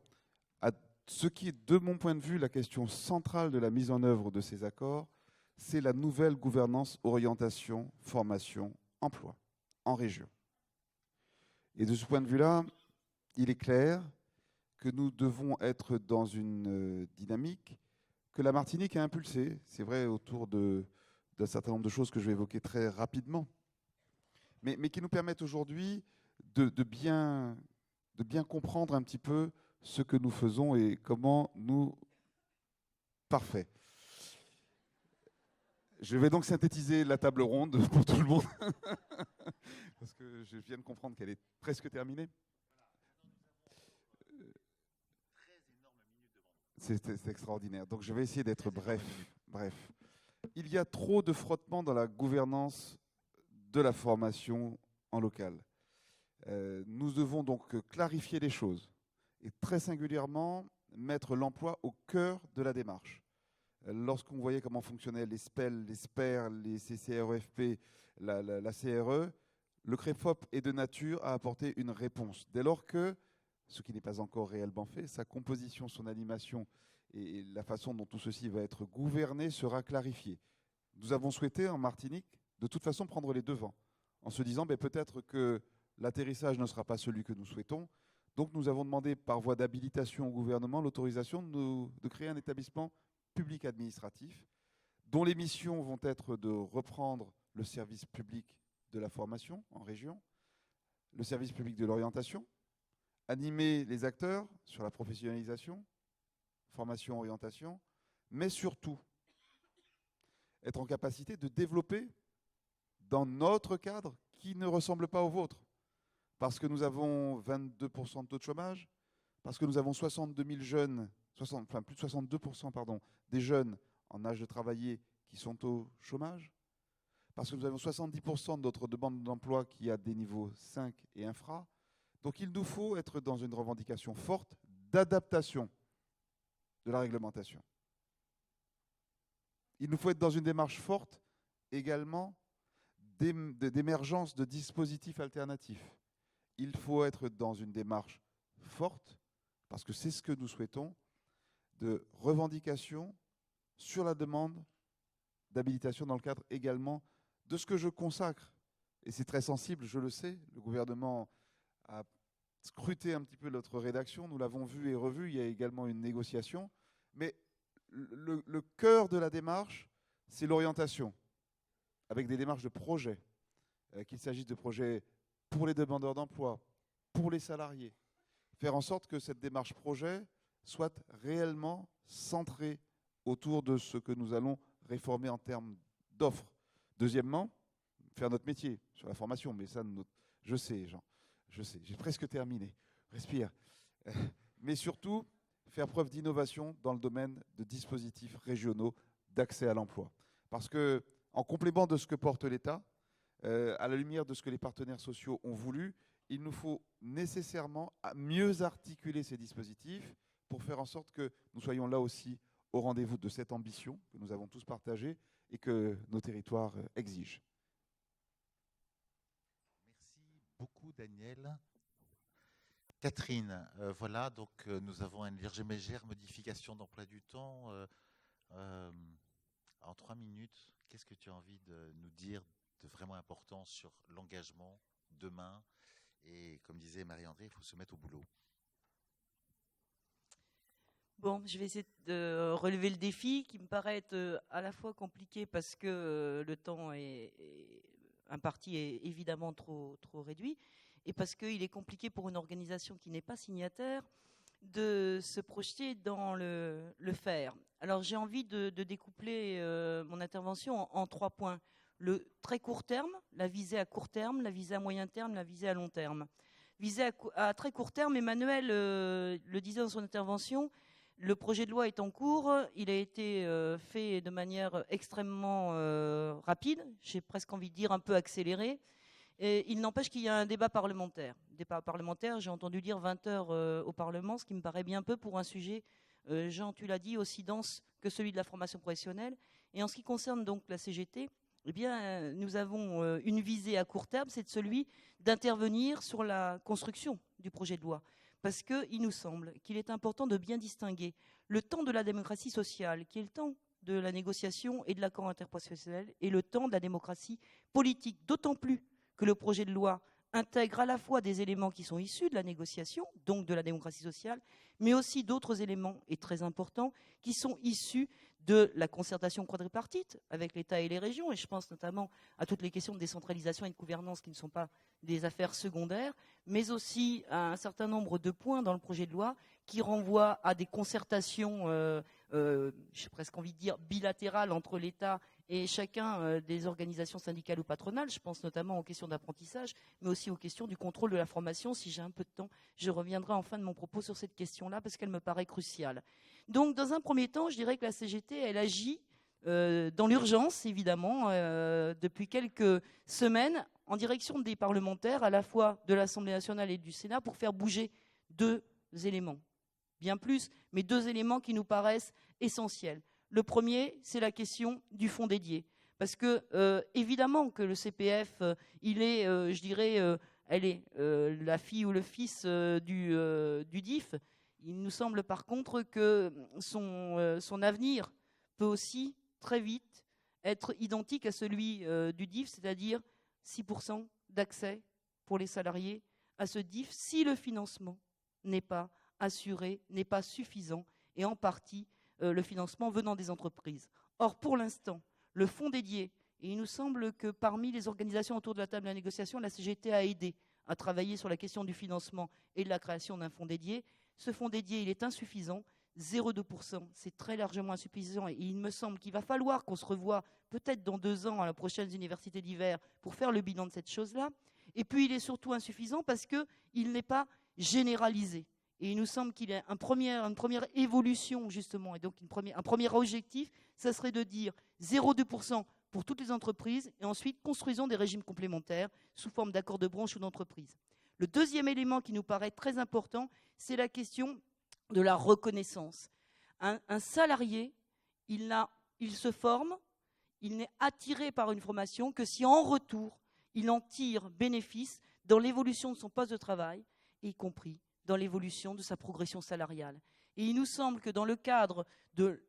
à ce qui est, de mon point de vue, la question centrale de la mise en œuvre de ces accords, c'est la nouvelle gouvernance, orientation, formation, emploi, en région. Et de ce point de vue-là, il est clair que nous devons être dans une dynamique que la Martinique a impulsée, c'est vrai, autour d'un certain nombre de choses que je vais évoquer très rapidement, mais qui nous permettent aujourd'hui de bien comprendre un petit peu ce que nous faisons et comment nous... Parfait. Je vais donc synthétiser la table ronde pour tout le monde, parce que je viens de comprendre qu'elle est presque terminée. C'est extraordinaire. Donc je vais essayer d'être bref. Il y a trop de frottement dans la gouvernance de la formation en local. Nous devons donc clarifier les choses et très singulièrement mettre l'emploi au cœur de la démarche. Lorsqu'on voyait comment fonctionnaient les SPEL, les SPER, les CCREFP, la CRE, le CREFOP est de nature à apporter une réponse. Dès lors que, ce qui n'est pas encore réellement fait, sa composition, son animation et la façon dont tout ceci va être gouverné sera clarifiée. Nous avons souhaité en Martinique, de toute façon, prendre les devants, en se disant peut-être que l'atterrissage ne sera pas celui que nous souhaitons. Donc nous avons demandé par voie d'habilitation au gouvernement l'autorisation de créer un établissement public administratif dont les missions vont être de reprendre le service public de la formation en région, le service public de l'orientation, animer les acteurs sur la professionnalisation, formation, orientation, mais surtout être en capacité de développer dans notre cadre qui ne ressemble pas au vôtre. Parce que nous avons 22% de taux de chômage, parce que nous avons 62 000 jeunes, plus de 62% des jeunes en âge de travailler qui sont au chômage, parce que nous avons 70% de notre demande d'emploi qui a des niveaux 5 et infra. Donc il nous faut être dans une revendication forte d'adaptation de la réglementation. Il nous faut être dans une démarche forte également d'émergence de dispositifs alternatifs. Il faut être dans une démarche forte, parce que c'est ce que nous souhaitons, de revendication sur la demande d'habilitation dans le cadre également de ce que je consacre. Et c'est très sensible, je le sais, le gouvernement a scruté un petit peu notre rédaction, nous l'avons vu et revu, il y a également une négociation, mais le cœur de la démarche, c'est l'orientation, avec des démarches de projets, qu'il s'agisse de projets pour les demandeurs d'emploi, pour les salariés, faire en sorte que cette démarche projet soit réellement centrée autour de ce que nous allons réformer en termes d'offres. Deuxièmement, faire notre métier sur la formation, mais ça, je sais, Jean, je sais, j'ai presque terminé. respire. Mais surtout, faire preuve d'innovation dans le domaine de dispositifs régionaux d'accès à l'emploi. Parce que, en complément de ce que porte l'État, à la lumière de ce que les partenaires sociaux ont voulu, il nous faut nécessairement mieux articuler ces dispositifs pour faire en sorte que nous soyons là aussi au rendez-vous de cette ambition que nous avons tous partagée et que nos territoires exigent. Merci beaucoup, Daniel. Catherine, voilà, donc nous avons une légère modification d'emploi du temps. En 3 minutes, qu'est-ce que tu as envie de nous dire de vraiment important sur l'engagement demain? Et comme disait Marie-André, il faut se mettre au boulot. Bon, je vais essayer de relever le défi qui me paraît être à la fois compliqué parce que le temps imparti est évidemment trop réduit et parce qu'il est compliqué pour une organisation qui n'est pas signataire de se projeter dans le faire. Alors j'ai envie de découpler mon intervention en 3 points. Le très court terme, la visée à court terme, la visée à moyen terme, la visée à long terme. Visée à très court terme, Emmanuel le disait dans son intervention, le projet de loi est en cours, il a été fait de manière extrêmement rapide, j'ai presque envie de dire un peu accélérée. Et il n'empêche qu'il y a un débat parlementaire. Débat parlementaire, j'ai entendu dire 20 heures au Parlement, ce qui me paraît bien peu pour un sujet, Jean, tu l'as dit, aussi dense que celui de la formation professionnelle. Et en ce qui concerne donc la CGT, eh bien, nous avons une visée à court terme, c'est celui d'intervenir sur la construction du projet de loi. Parce qu'il nous semble qu'il est important de bien distinguer le temps de la démocratie sociale, qui est le temps de la négociation et de l'accord interprofessionnel, et le temps de la démocratie politique, d'autant plus que le projet de loi intègre à la fois des éléments qui sont issus de la négociation, donc de la démocratie sociale, mais aussi d'autres éléments, et très importants, qui sont issus de la concertation quadripartite avec l'État et les régions, et je pense notamment à toutes les questions de décentralisation et de gouvernance qui ne sont pas des affaires secondaires, mais aussi à un certain nombre de points dans le projet de loi qui renvoient à des concertations, j'ai presque envie de dire, bilatérales entre l'État et chacun des organisations syndicales ou patronales. Je pense notamment aux questions d'apprentissage, mais aussi aux questions du contrôle de la formation. Si j'ai un peu de temps, je reviendrai en fin de mon propos sur cette question-là, parce qu'elle me paraît cruciale. Donc, dans un premier temps, je dirais que la CGT, elle agit dans l'urgence, évidemment, depuis quelques semaines, en direction des parlementaires, à la fois de l'Assemblée nationale et du Sénat, pour faire bouger 2 éléments. Bien plus, mais 2 éléments qui nous paraissent essentiels. Le premier, c'est la question du fonds dédié. Parce que, évidemment, que le CPF, il est, je dirais, elle est la fille ou le fils du DIF. Il nous semble par contre que son avenir peut aussi très vite être identique à celui du DIF, c'est-à-dire 6% d'accès pour les salariés à ce DIF si le financement n'est pas assuré, n'est pas suffisant, et en partie le financement venant des entreprises. Or, pour l'instant, le fonds dédié, et il nous semble que parmi les organisations autour de la table de la négociation, la CGT a aidé à travailler sur la question du financement et de la création d'un fonds dédié. Ce fonds dédié, il est insuffisant, 0,2%, c'est très largement insuffisant, et il me semble qu'il va falloir qu'on se revoie peut-être dans 2 ans à la prochaine université d'hiver pour faire le bilan de cette chose-là. Et puis, il est surtout insuffisant parce qu'il n'est pas généralisé. Et il nous semble qu'il y a une première évolution, justement, et donc un premier objectif, ça serait de dire 0,2% pour toutes les entreprises, et ensuite construisons des régimes complémentaires sous forme d'accords de branche ou d'entreprise. Le deuxième élément qui nous paraît très important, c'est la question de la reconnaissance. Un salarié, il se forme, il n'est attiré par une formation que si en retour, il en tire bénéfice dans l'évolution de son poste de travail, y compris dans l'évolution de sa progression salariale. Et il nous semble que dans le cadre de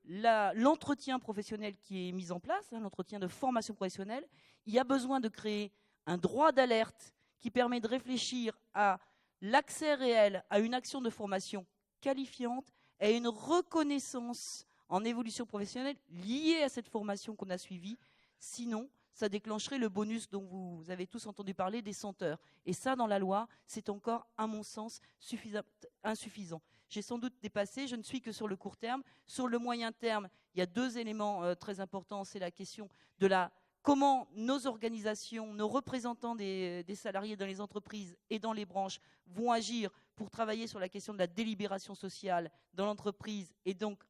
l'entretien professionnel qui est mis en place, l'entretien de formation professionnelle, il y a besoin de créer un droit d'alerte qui permet de réfléchir à l'accès réel à une action de formation qualifiante et à une reconnaissance en évolution professionnelle liée à cette formation qu'on a suivie. Sinon, ça déclencherait le bonus dont vous avez tous entendu parler des 100 heures. Et ça, dans la loi, c'est encore, à mon sens, insuffisant. J'ai sans doute dépassé, je ne suis que sur le court terme. Sur le moyen terme, il y a 2 éléments très importants. C'est la question de la comment nos organisations, nos représentants des salariés dans les entreprises et dans les branches vont agir pour travailler sur la question de la délibération sociale dans l'entreprise et donc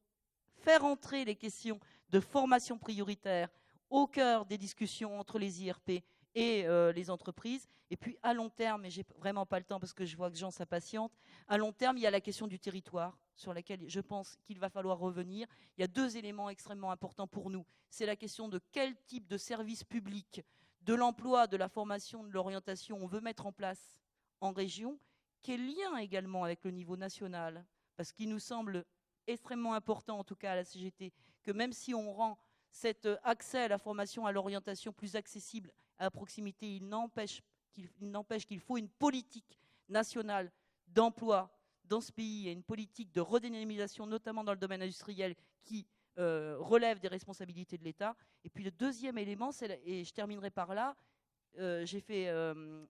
faire entrer les questions de formation prioritaire au cœur des discussions entre les IRP et les entreprises. Et puis à long terme, et j'ai vraiment pas le temps parce que je vois que Jean s'impatiente, à long terme, il y a la question du territoire sur laquelle je pense qu'il va falloir revenir. Il y a 2 éléments extrêmement importants pour nous. C'est la question de quel type de service public, de l'emploi, de la formation, de l'orientation on veut mettre en place en région, quel lien également avec le niveau national, parce qu'il nous semble extrêmement important, en tout cas à la CGT, que même si on rend cet accès à la formation, à l'orientation plus accessible à proximité, il n'empêche qu'il faut une politique nationale d'emploi dans ce pays et une politique de redynamisation, notamment dans le domaine industriel, qui relève des responsabilités de l'État. Et puis le deuxième élément, et je terminerai par là, j'ai fait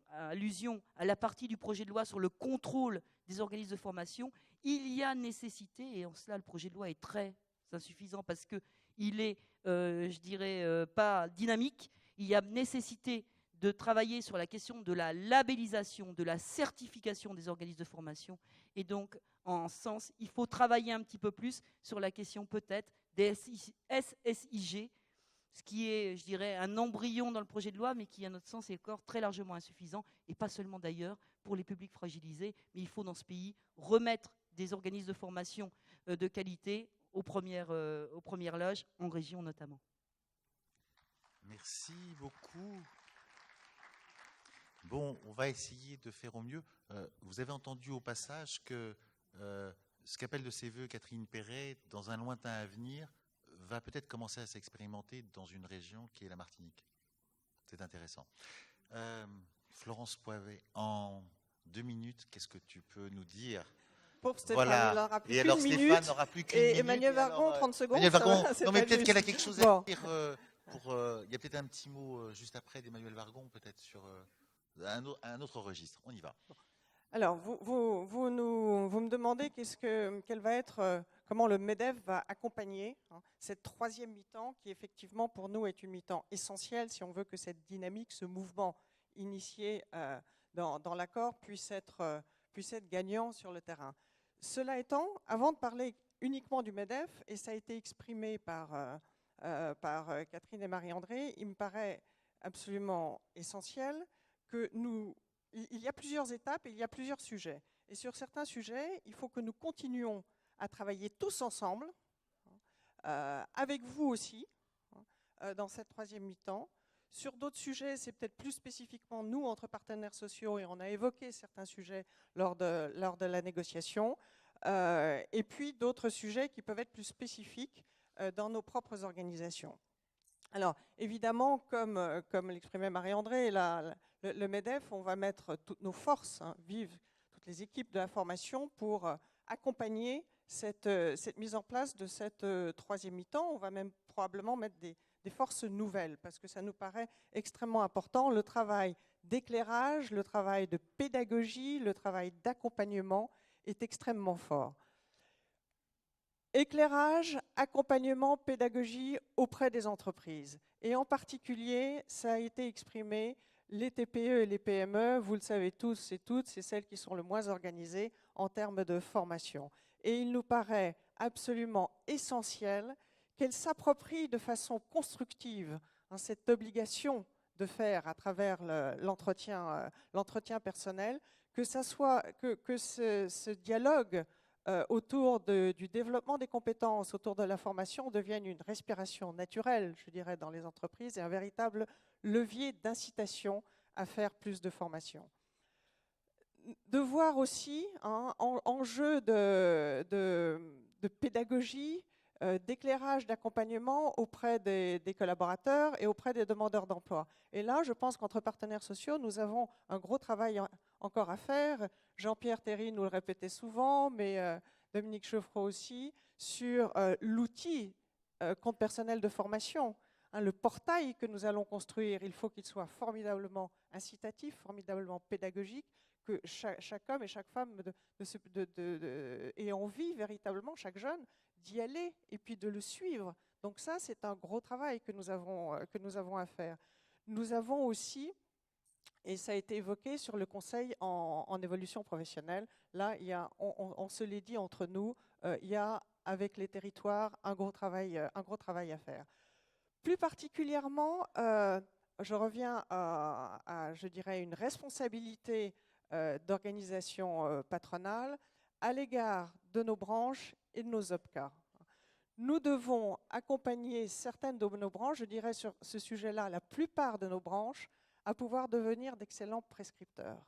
allusion à la partie du projet de loi sur le contrôle des organismes de formation. Il y a nécessité, et en cela le projet de loi est très insuffisant parce qu'il est, je dirais, pas dynamique, il y a nécessité de travailler sur la question de la labellisation, de la certification des organismes de formation. Et donc, en ce sens, il faut travailler un petit peu plus sur la question peut-être des SSIG, ce qui est, je dirais, un embryon dans le projet de loi, mais qui, à notre sens, est encore très largement insuffisant, et pas seulement d'ailleurs pour les publics fragilisés, mais il faut dans ce pays remettre des organismes de formation de qualité aux premières loges, en région notamment. Merci beaucoup. Bon, on va essayer de faire au mieux. Vous avez entendu au passage que ce qu'appelle de ses voeux Catherine Perret, dans un lointain avenir, va peut-être commencer à s'expérimenter dans une région qui est la Martinique. C'est intéressant. Florence Poivet, en 2 minutes, qu'est-ce que tu peux nous dire? Pour Stéphane, voilà. il n'aura plus et qu'une alors minute. Stéphane n'aura plus qu'une minute. Et Emmanuel Vargon, 30 secondes. Emmanuel Vargon, va, non mais peut-être juste. qu'elle a quelque chose à dire. Il y a peut-être un petit mot juste après d'Emmanuel Vargon, peut-être sur un autre registre. On y va. Alors, vous me demandez quelle va être, comment le MEDEF va accompagner cette 3e mi-temps qui, effectivement, pour nous, est une mi-temps essentielle si on veut que cette dynamique, ce mouvement initié dans l'accord puisse être gagnant sur le terrain. Cela étant, avant de parler uniquement du MEDEF, et ça a été exprimé par Catherine et Marie-André, il me paraît absolument essentiel que il y a plusieurs étapes et il y a plusieurs sujets. Et sur certains sujets, il faut que nous continuions à travailler tous ensemble, avec vous aussi, dans cette 3e mi-temps. Sur d'autres sujets, c'est peut-être plus spécifiquement nous, entre partenaires sociaux, et on a évoqué certains sujets lors de la négociation, et puis d'autres sujets qui peuvent être plus spécifiques dans nos propres organisations. Alors, évidemment, comme l'exprimait Marie-André, le MEDEF, on va mettre toutes nos forces, vives, toutes les équipes de la formation pour accompagner cette mise en place de cette 3e mi-temps. On va même probablement mettre des forces nouvelles, parce que ça nous paraît extrêmement important. Le travail d'éclairage, le travail de pédagogie, le travail d'accompagnement est extrêmement fort. Éclairage, accompagnement, pédagogie auprès des entreprises. Et en particulier, ça a été exprimé, les TPE et les PME, vous le savez tous et toutes, c'est celles qui sont le moins organisées en termes de formation. Et il nous paraît absolument essentiel qu'elles s'approprient de façon constructive cette obligation de faire à travers l'entretien personnel, que ce dialogue autour du développement des compétences, autour de la formation, devienne une respiration naturelle, je dirais, dans les entreprises et un véritable levier d'incitation à faire plus de formation. De voir aussi un enjeu de pédagogie, d'éclairage, d'accompagnement auprès des collaborateurs et auprès des demandeurs d'emploi. Et là, je pense qu'entre partenaires sociaux, nous avons un gros travail encore à faire. Jean-Pierre Théry nous le répétait souvent, mais Dominique Chevreau aussi, sur l'outil compte personnel de formation. Le portail que nous allons construire, il faut qu'il soit formidablement incitatif, formidablement pédagogique, que chaque homme et chaque femme ait envie véritablement, chaque jeune, d'y aller et puis de le suivre Donc ça, c'est un gros travail que nous avons à faire. Nous avons aussi, et ça a été évoqué sur le conseil en évolution professionnelle, là, on se l'est dit entre nous, il y a avec les territoires un gros travail à faire. Plus particulièrement, je reviens à, je dirais, une responsabilité d'organisation patronale à l'égard de nos branches et de nos OPCA. Nous devons accompagner certaines de nos branches, je dirais sur ce sujet-là, la plupart de nos branches, à pouvoir devenir d'excellents prescripteurs.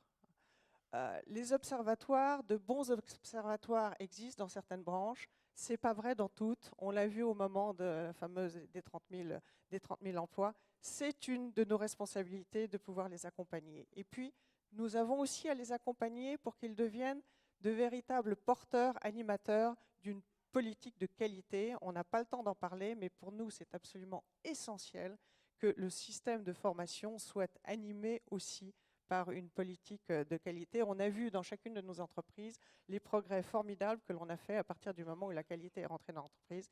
Les observatoires, de bons observatoires existent dans certaines branches, ce n'est pas vrai dans toutes. On l'a vu au moment de la fameuse des 30 000 emplois. C'est une de nos responsabilités de pouvoir les accompagner. Et puis, nous avons aussi à les accompagner pour qu'ils deviennent de véritables porteurs, animateurs d'une politique de qualité. On n'a pas le temps d'en parler, mais pour nous, c'est absolument essentiel que le système de formation soit animé aussi par une politique de qualité. On a vu dans chacune de nos entreprises les progrès formidables que l'on a fait à partir du moment où la qualité est rentrée dans l'entreprise.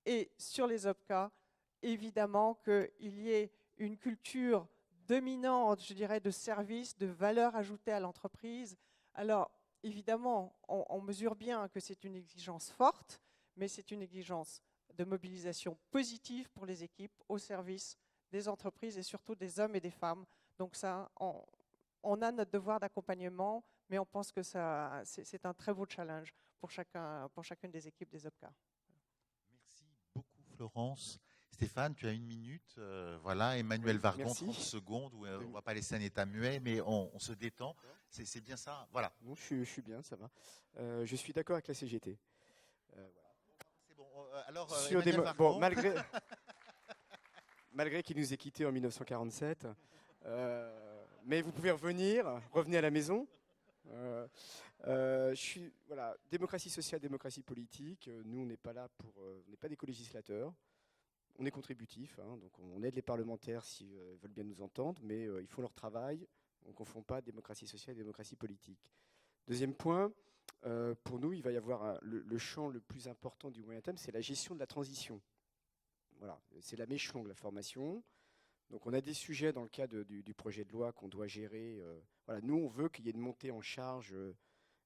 Et sur les OPCA, évidemment qu'il y ait une culture dominante, je dirais, de service, de valeur ajoutée à l'entreprise. Alors, évidemment, on mesure bien que c'est une exigence forte, mais c'est une exigence de mobilisation positive pour les équipes au service des entreprises et surtout des hommes et des femmes. Donc ça, on a notre devoir d'accompagnement, mais on pense que c'est un très beau challenge pour chacune des équipes des OPCA. Merci beaucoup Florence. Stéphane, tu as 1 minute. Voilà, Emmanuel Vargon, merci. 30 secondes. Où, on ne va pas laisser un état muet, mais on se détend. C'est bien ça. Voilà. Bon, je suis bien, ça va. Je suis d'accord avec la CGT. Voilà. C'est bon. Alors, sur Emmanuel Vargon. bon, malgré qu'il nous ait quittés en 1947, mais vous pouvez revenez à la maison. Voilà, démocratie sociale, démocratie politique. Nous, on n'est pas là on n'est pas des co-législateurs. On est contributif, hein, donc on aide les parlementaires s'ils veulent bien nous entendre, mais ils font leur travail. On ne confond pas démocratie sociale et démocratie politique. Deuxième point, pour nous, il va y avoir le champ le plus important du moyen terme, c'est la gestion de la transition. Voilà, c'est la méchante de la formation. Donc on a des sujets dans le cadre du projet de loi qu'on doit gérer. Voilà, nous, on veut qu'il y ait une montée en charge,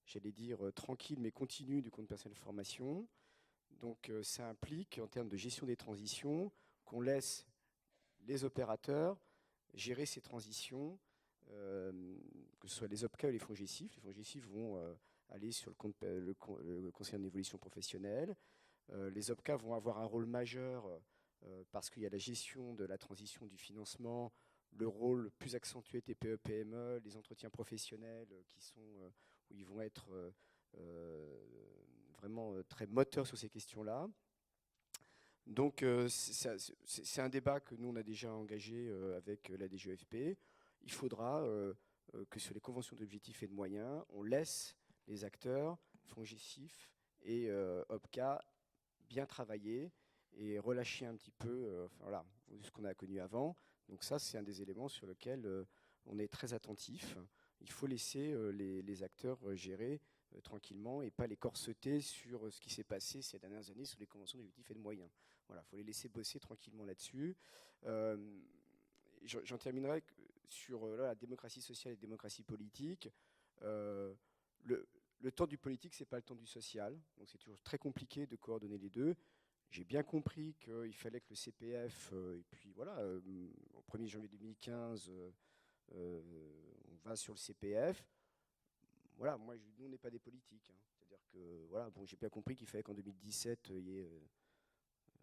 j'allais dire, tranquille mais continue du compte personnel de formation. Donc ça implique, en termes de gestion des transitions, qu'on laisse les opérateurs gérer ces transitions, que ce soit les OPCA ou les fonds GESIF. Les fonds GESIF vont aller sur le conseil en évolution professionnelle. Les OPCA vont avoir un rôle majeur parce qu'il y a la gestion de la transition du financement, le rôle plus accentué TPE-PME, les entretiens professionnels où ils vont être vraiment très moteurs sur ces questions-là. Donc c'est un débat que nous on a déjà engagé avec la DGEFP. Il faudra que sur les conventions d'objectifs et de moyens, on laisse les acteurs, fonds GESIF et OPCA, bien travailler et relâcher un petit peu voilà, ce qu'on a connu avant. Donc ça, c'est un des éléments sur lesquels on est très attentif. Il faut laisser les acteurs gérer tranquillement et pas les corseter sur ce qui s'est passé ces dernières années sur les conventions d'objectifs et de moyens. Voilà, il faut les laisser bosser tranquillement là-dessus. J'en terminerai sur la démocratie sociale et la démocratie politique. Le temps du politique, ce n'est pas le temps du social. Donc c'est toujours très compliqué de coordonner les deux. J'ai bien compris qu'il fallait que le CPF, et puis voilà, au 1er janvier 2015, on va sur le CPF. Voilà, nous, on n'est pas des politiques. Hein. C'est-à-dire que, voilà, bon, j'ai bien compris qu'il fallait qu'en 2017, il y ait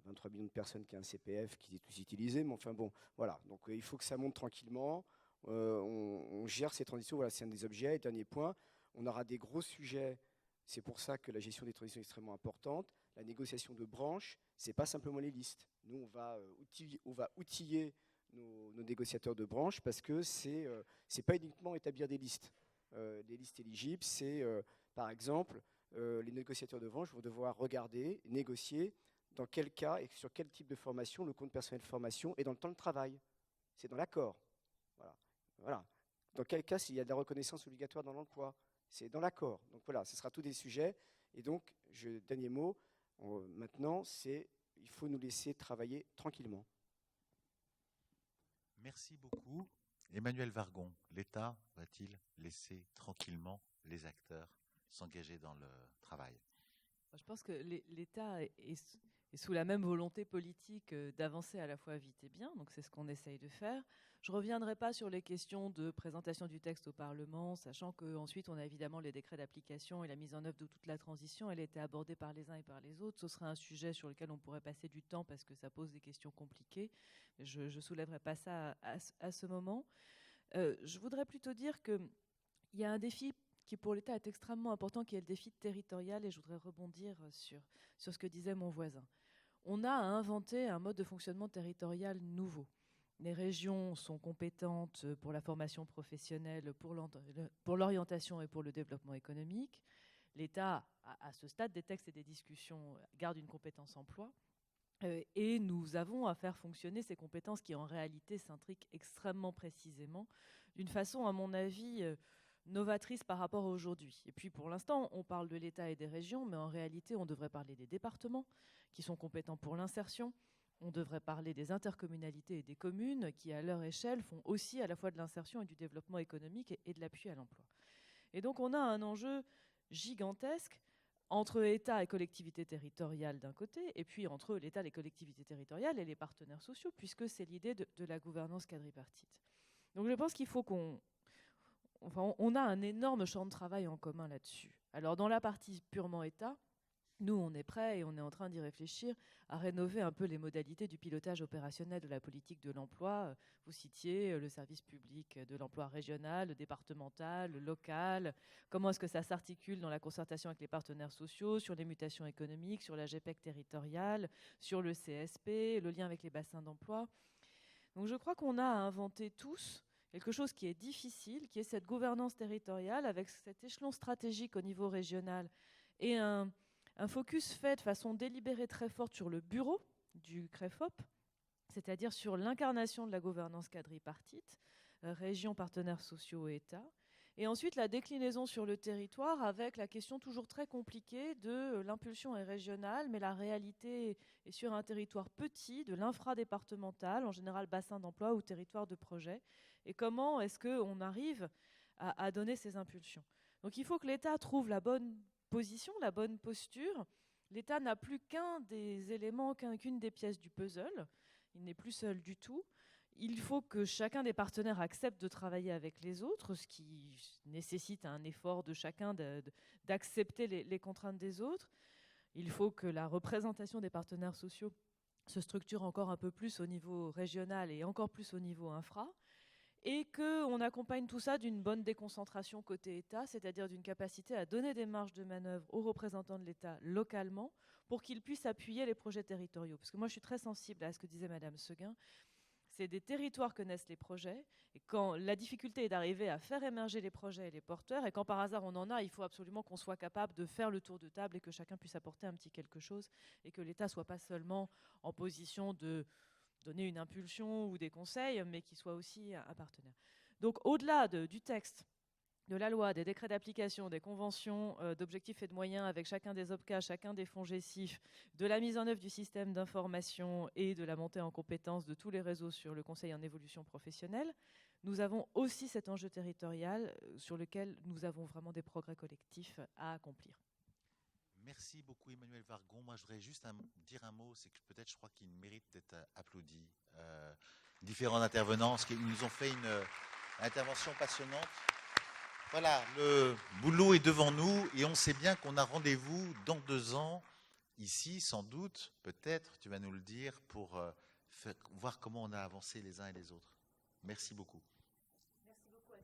23 millions de personnes qui aient un CPF, qui aient tous utilisé. Mais enfin, bon, voilà. Donc, il faut que ça monte tranquillement. On gère ces transitions. Voilà, c'est un des objets. Et dernier point, on aura des gros sujets. C'est pour ça que la gestion des transitions est extrêmement importante. La négociation de branches, ce n'est pas simplement les listes. Nous, on va outiller nos négociateurs de branches parce que ce n'est pas uniquement établir des listes. Les listes éligibles, c'est par exemple, les négociateurs de branches vont devoir regarder, négocier dans quel cas et sur quel type de formation le compte personnel de formation est dans le temps de travail. C'est dans l'accord. Voilà. Dans quel cas s'il y a de la reconnaissance obligatoire dans l'emploi. C'est dans l'accord. Donc voilà, ce sera tous des sujets. Et donc, dernier mot, maintenant, c'est il faut nous laisser travailler tranquillement. Merci beaucoup. Emmanuel Vargon, l'État va-t-il laisser tranquillement les acteurs s'engager dans le travail? Je pense que l'État est sous la même volonté politique d'avancer à la fois vite et bien, donc c'est ce qu'on essaye de faire. Je ne reviendrai pas sur les questions de présentation du texte au Parlement, sachant qu'ensuite on a évidemment les décrets d'application et la mise en œuvre de toute la transition. Elle a été abordée par les uns et par les autres. Ce serait un sujet sur lequel on pourrait passer du temps parce que ça pose des questions compliquées. Je ne soulèverai pas ça à ce moment. Je voudrais plutôt dire qu'il y a un défi qui pour l'État est extrêmement important, qui est le défi territorial, et je voudrais rebondir sur ce que disait mon voisin. On a inventé un mode de fonctionnement territorial nouveau. Les régions sont compétentes pour la formation professionnelle, pour l'orientation et pour le développement économique. L'État, à ce stade des textes et des discussions, garde une compétence emploi. Et nous avons à faire fonctionner ces compétences qui, en réalité, s'intriquent extrêmement précisément, d'une façon, à mon avis, novatrice par rapport à aujourd'hui. Et puis, pour l'instant, on parle de l'État et des régions, mais en réalité, on devrait parler des départements, qui sont compétents pour l'insertion. On devrait parler des intercommunalités et des communes, qui, à leur échelle, font aussi à la fois de l'insertion et du développement économique et de l'appui à l'emploi. Et donc, on a un enjeu gigantesque entre État et collectivités territoriales d'un côté, et puis entre l'État, les collectivités territoriales et les partenaires sociaux, puisque c'est l'idée de la gouvernance quadripartite. Donc je pense qu'il faut on a un énorme champ de travail en commun là-dessus. Alors dans la partie purement État, nous on est prêts et on est en train d'y réfléchir à rénover un peu les modalités du pilotage opérationnel de la politique de l'emploi. Vous citiez le service public de l'emploi régional, départemental, local. Comment est-ce que ça s'articule dans la concertation avec les partenaires sociaux, sur les mutations économiques, sur la GPEC territoriale, sur le CSP, le lien avec les bassins d'emploi. Donc je crois qu'on a à inventer tous quelque chose qui est difficile, qui est cette gouvernance territoriale avec cet échelon stratégique au niveau régional et un focus fait de façon délibérée très forte sur le bureau du CREFOP, c'est-à-dire sur l'incarnation de la gouvernance quadripartite, régions, partenaires sociaux et État. Et ensuite, la déclinaison sur le territoire avec la question toujours très compliquée de l'impulsion est régionale, mais la réalité est sur un territoire petit, de l'infradépartemental, en général bassin d'emploi ou territoire de projet. Et comment est-ce qu'on arrive à donner ces impulsions? Donc il faut que l'État trouve la bonne position, la bonne posture. L'État n'a plus qu'un des éléments, qu'une des pièces du puzzle. Il n'est plus seul du tout. Il faut que chacun des partenaires accepte de travailler avec les autres, ce qui nécessite un effort de chacun d'accepter les contraintes des autres. Il faut que la représentation des partenaires sociaux se structure encore un peu plus au niveau régional et encore plus au niveau infra. Et qu'on accompagne tout ça d'une bonne déconcentration côté État, c'est-à-dire d'une capacité à donner des marges de manœuvre aux représentants de l'État localement pour qu'ils puissent appuyer les projets territoriaux. Parce que moi, je suis très sensible à ce que disait Madame Seguin. C'est des territoires que naissent les projets, et quand la difficulté est d'arriver à faire émerger les projets et les porteurs, et quand par hasard on en a, il faut absolument qu'on soit capable de faire le tour de table et que chacun puisse apporter un petit quelque chose, et que l'État ne soit pas seulement en position de donner une impulsion ou des conseils, mais qu'il soit aussi un partenaire. Donc au-delà du texte, de la loi, des décrets d'application, des conventions d'objectifs et de moyens avec chacun des OPCA, chacun des fonds GESIF, de la mise en œuvre du système d'information et de la montée en compétence de tous les réseaux sur le conseil en évolution professionnelle, nous avons aussi cet enjeu territorial sur lequel nous avons vraiment des progrès collectifs à accomplir. Merci beaucoup Emmanuel Vargon. Moi je voudrais juste dire un mot, c'est que peut-être je crois qu'il mérite d'être applaudi. Différents intervenants, parce qu'ils nous ont fait une intervention passionnante. Voilà, le boulot est devant nous et on sait bien qu'on a rendez-vous dans 2 ans, ici sans doute, peut-être, tu vas nous le dire, pour voir comment on a avancé les uns et les autres. Merci beaucoup.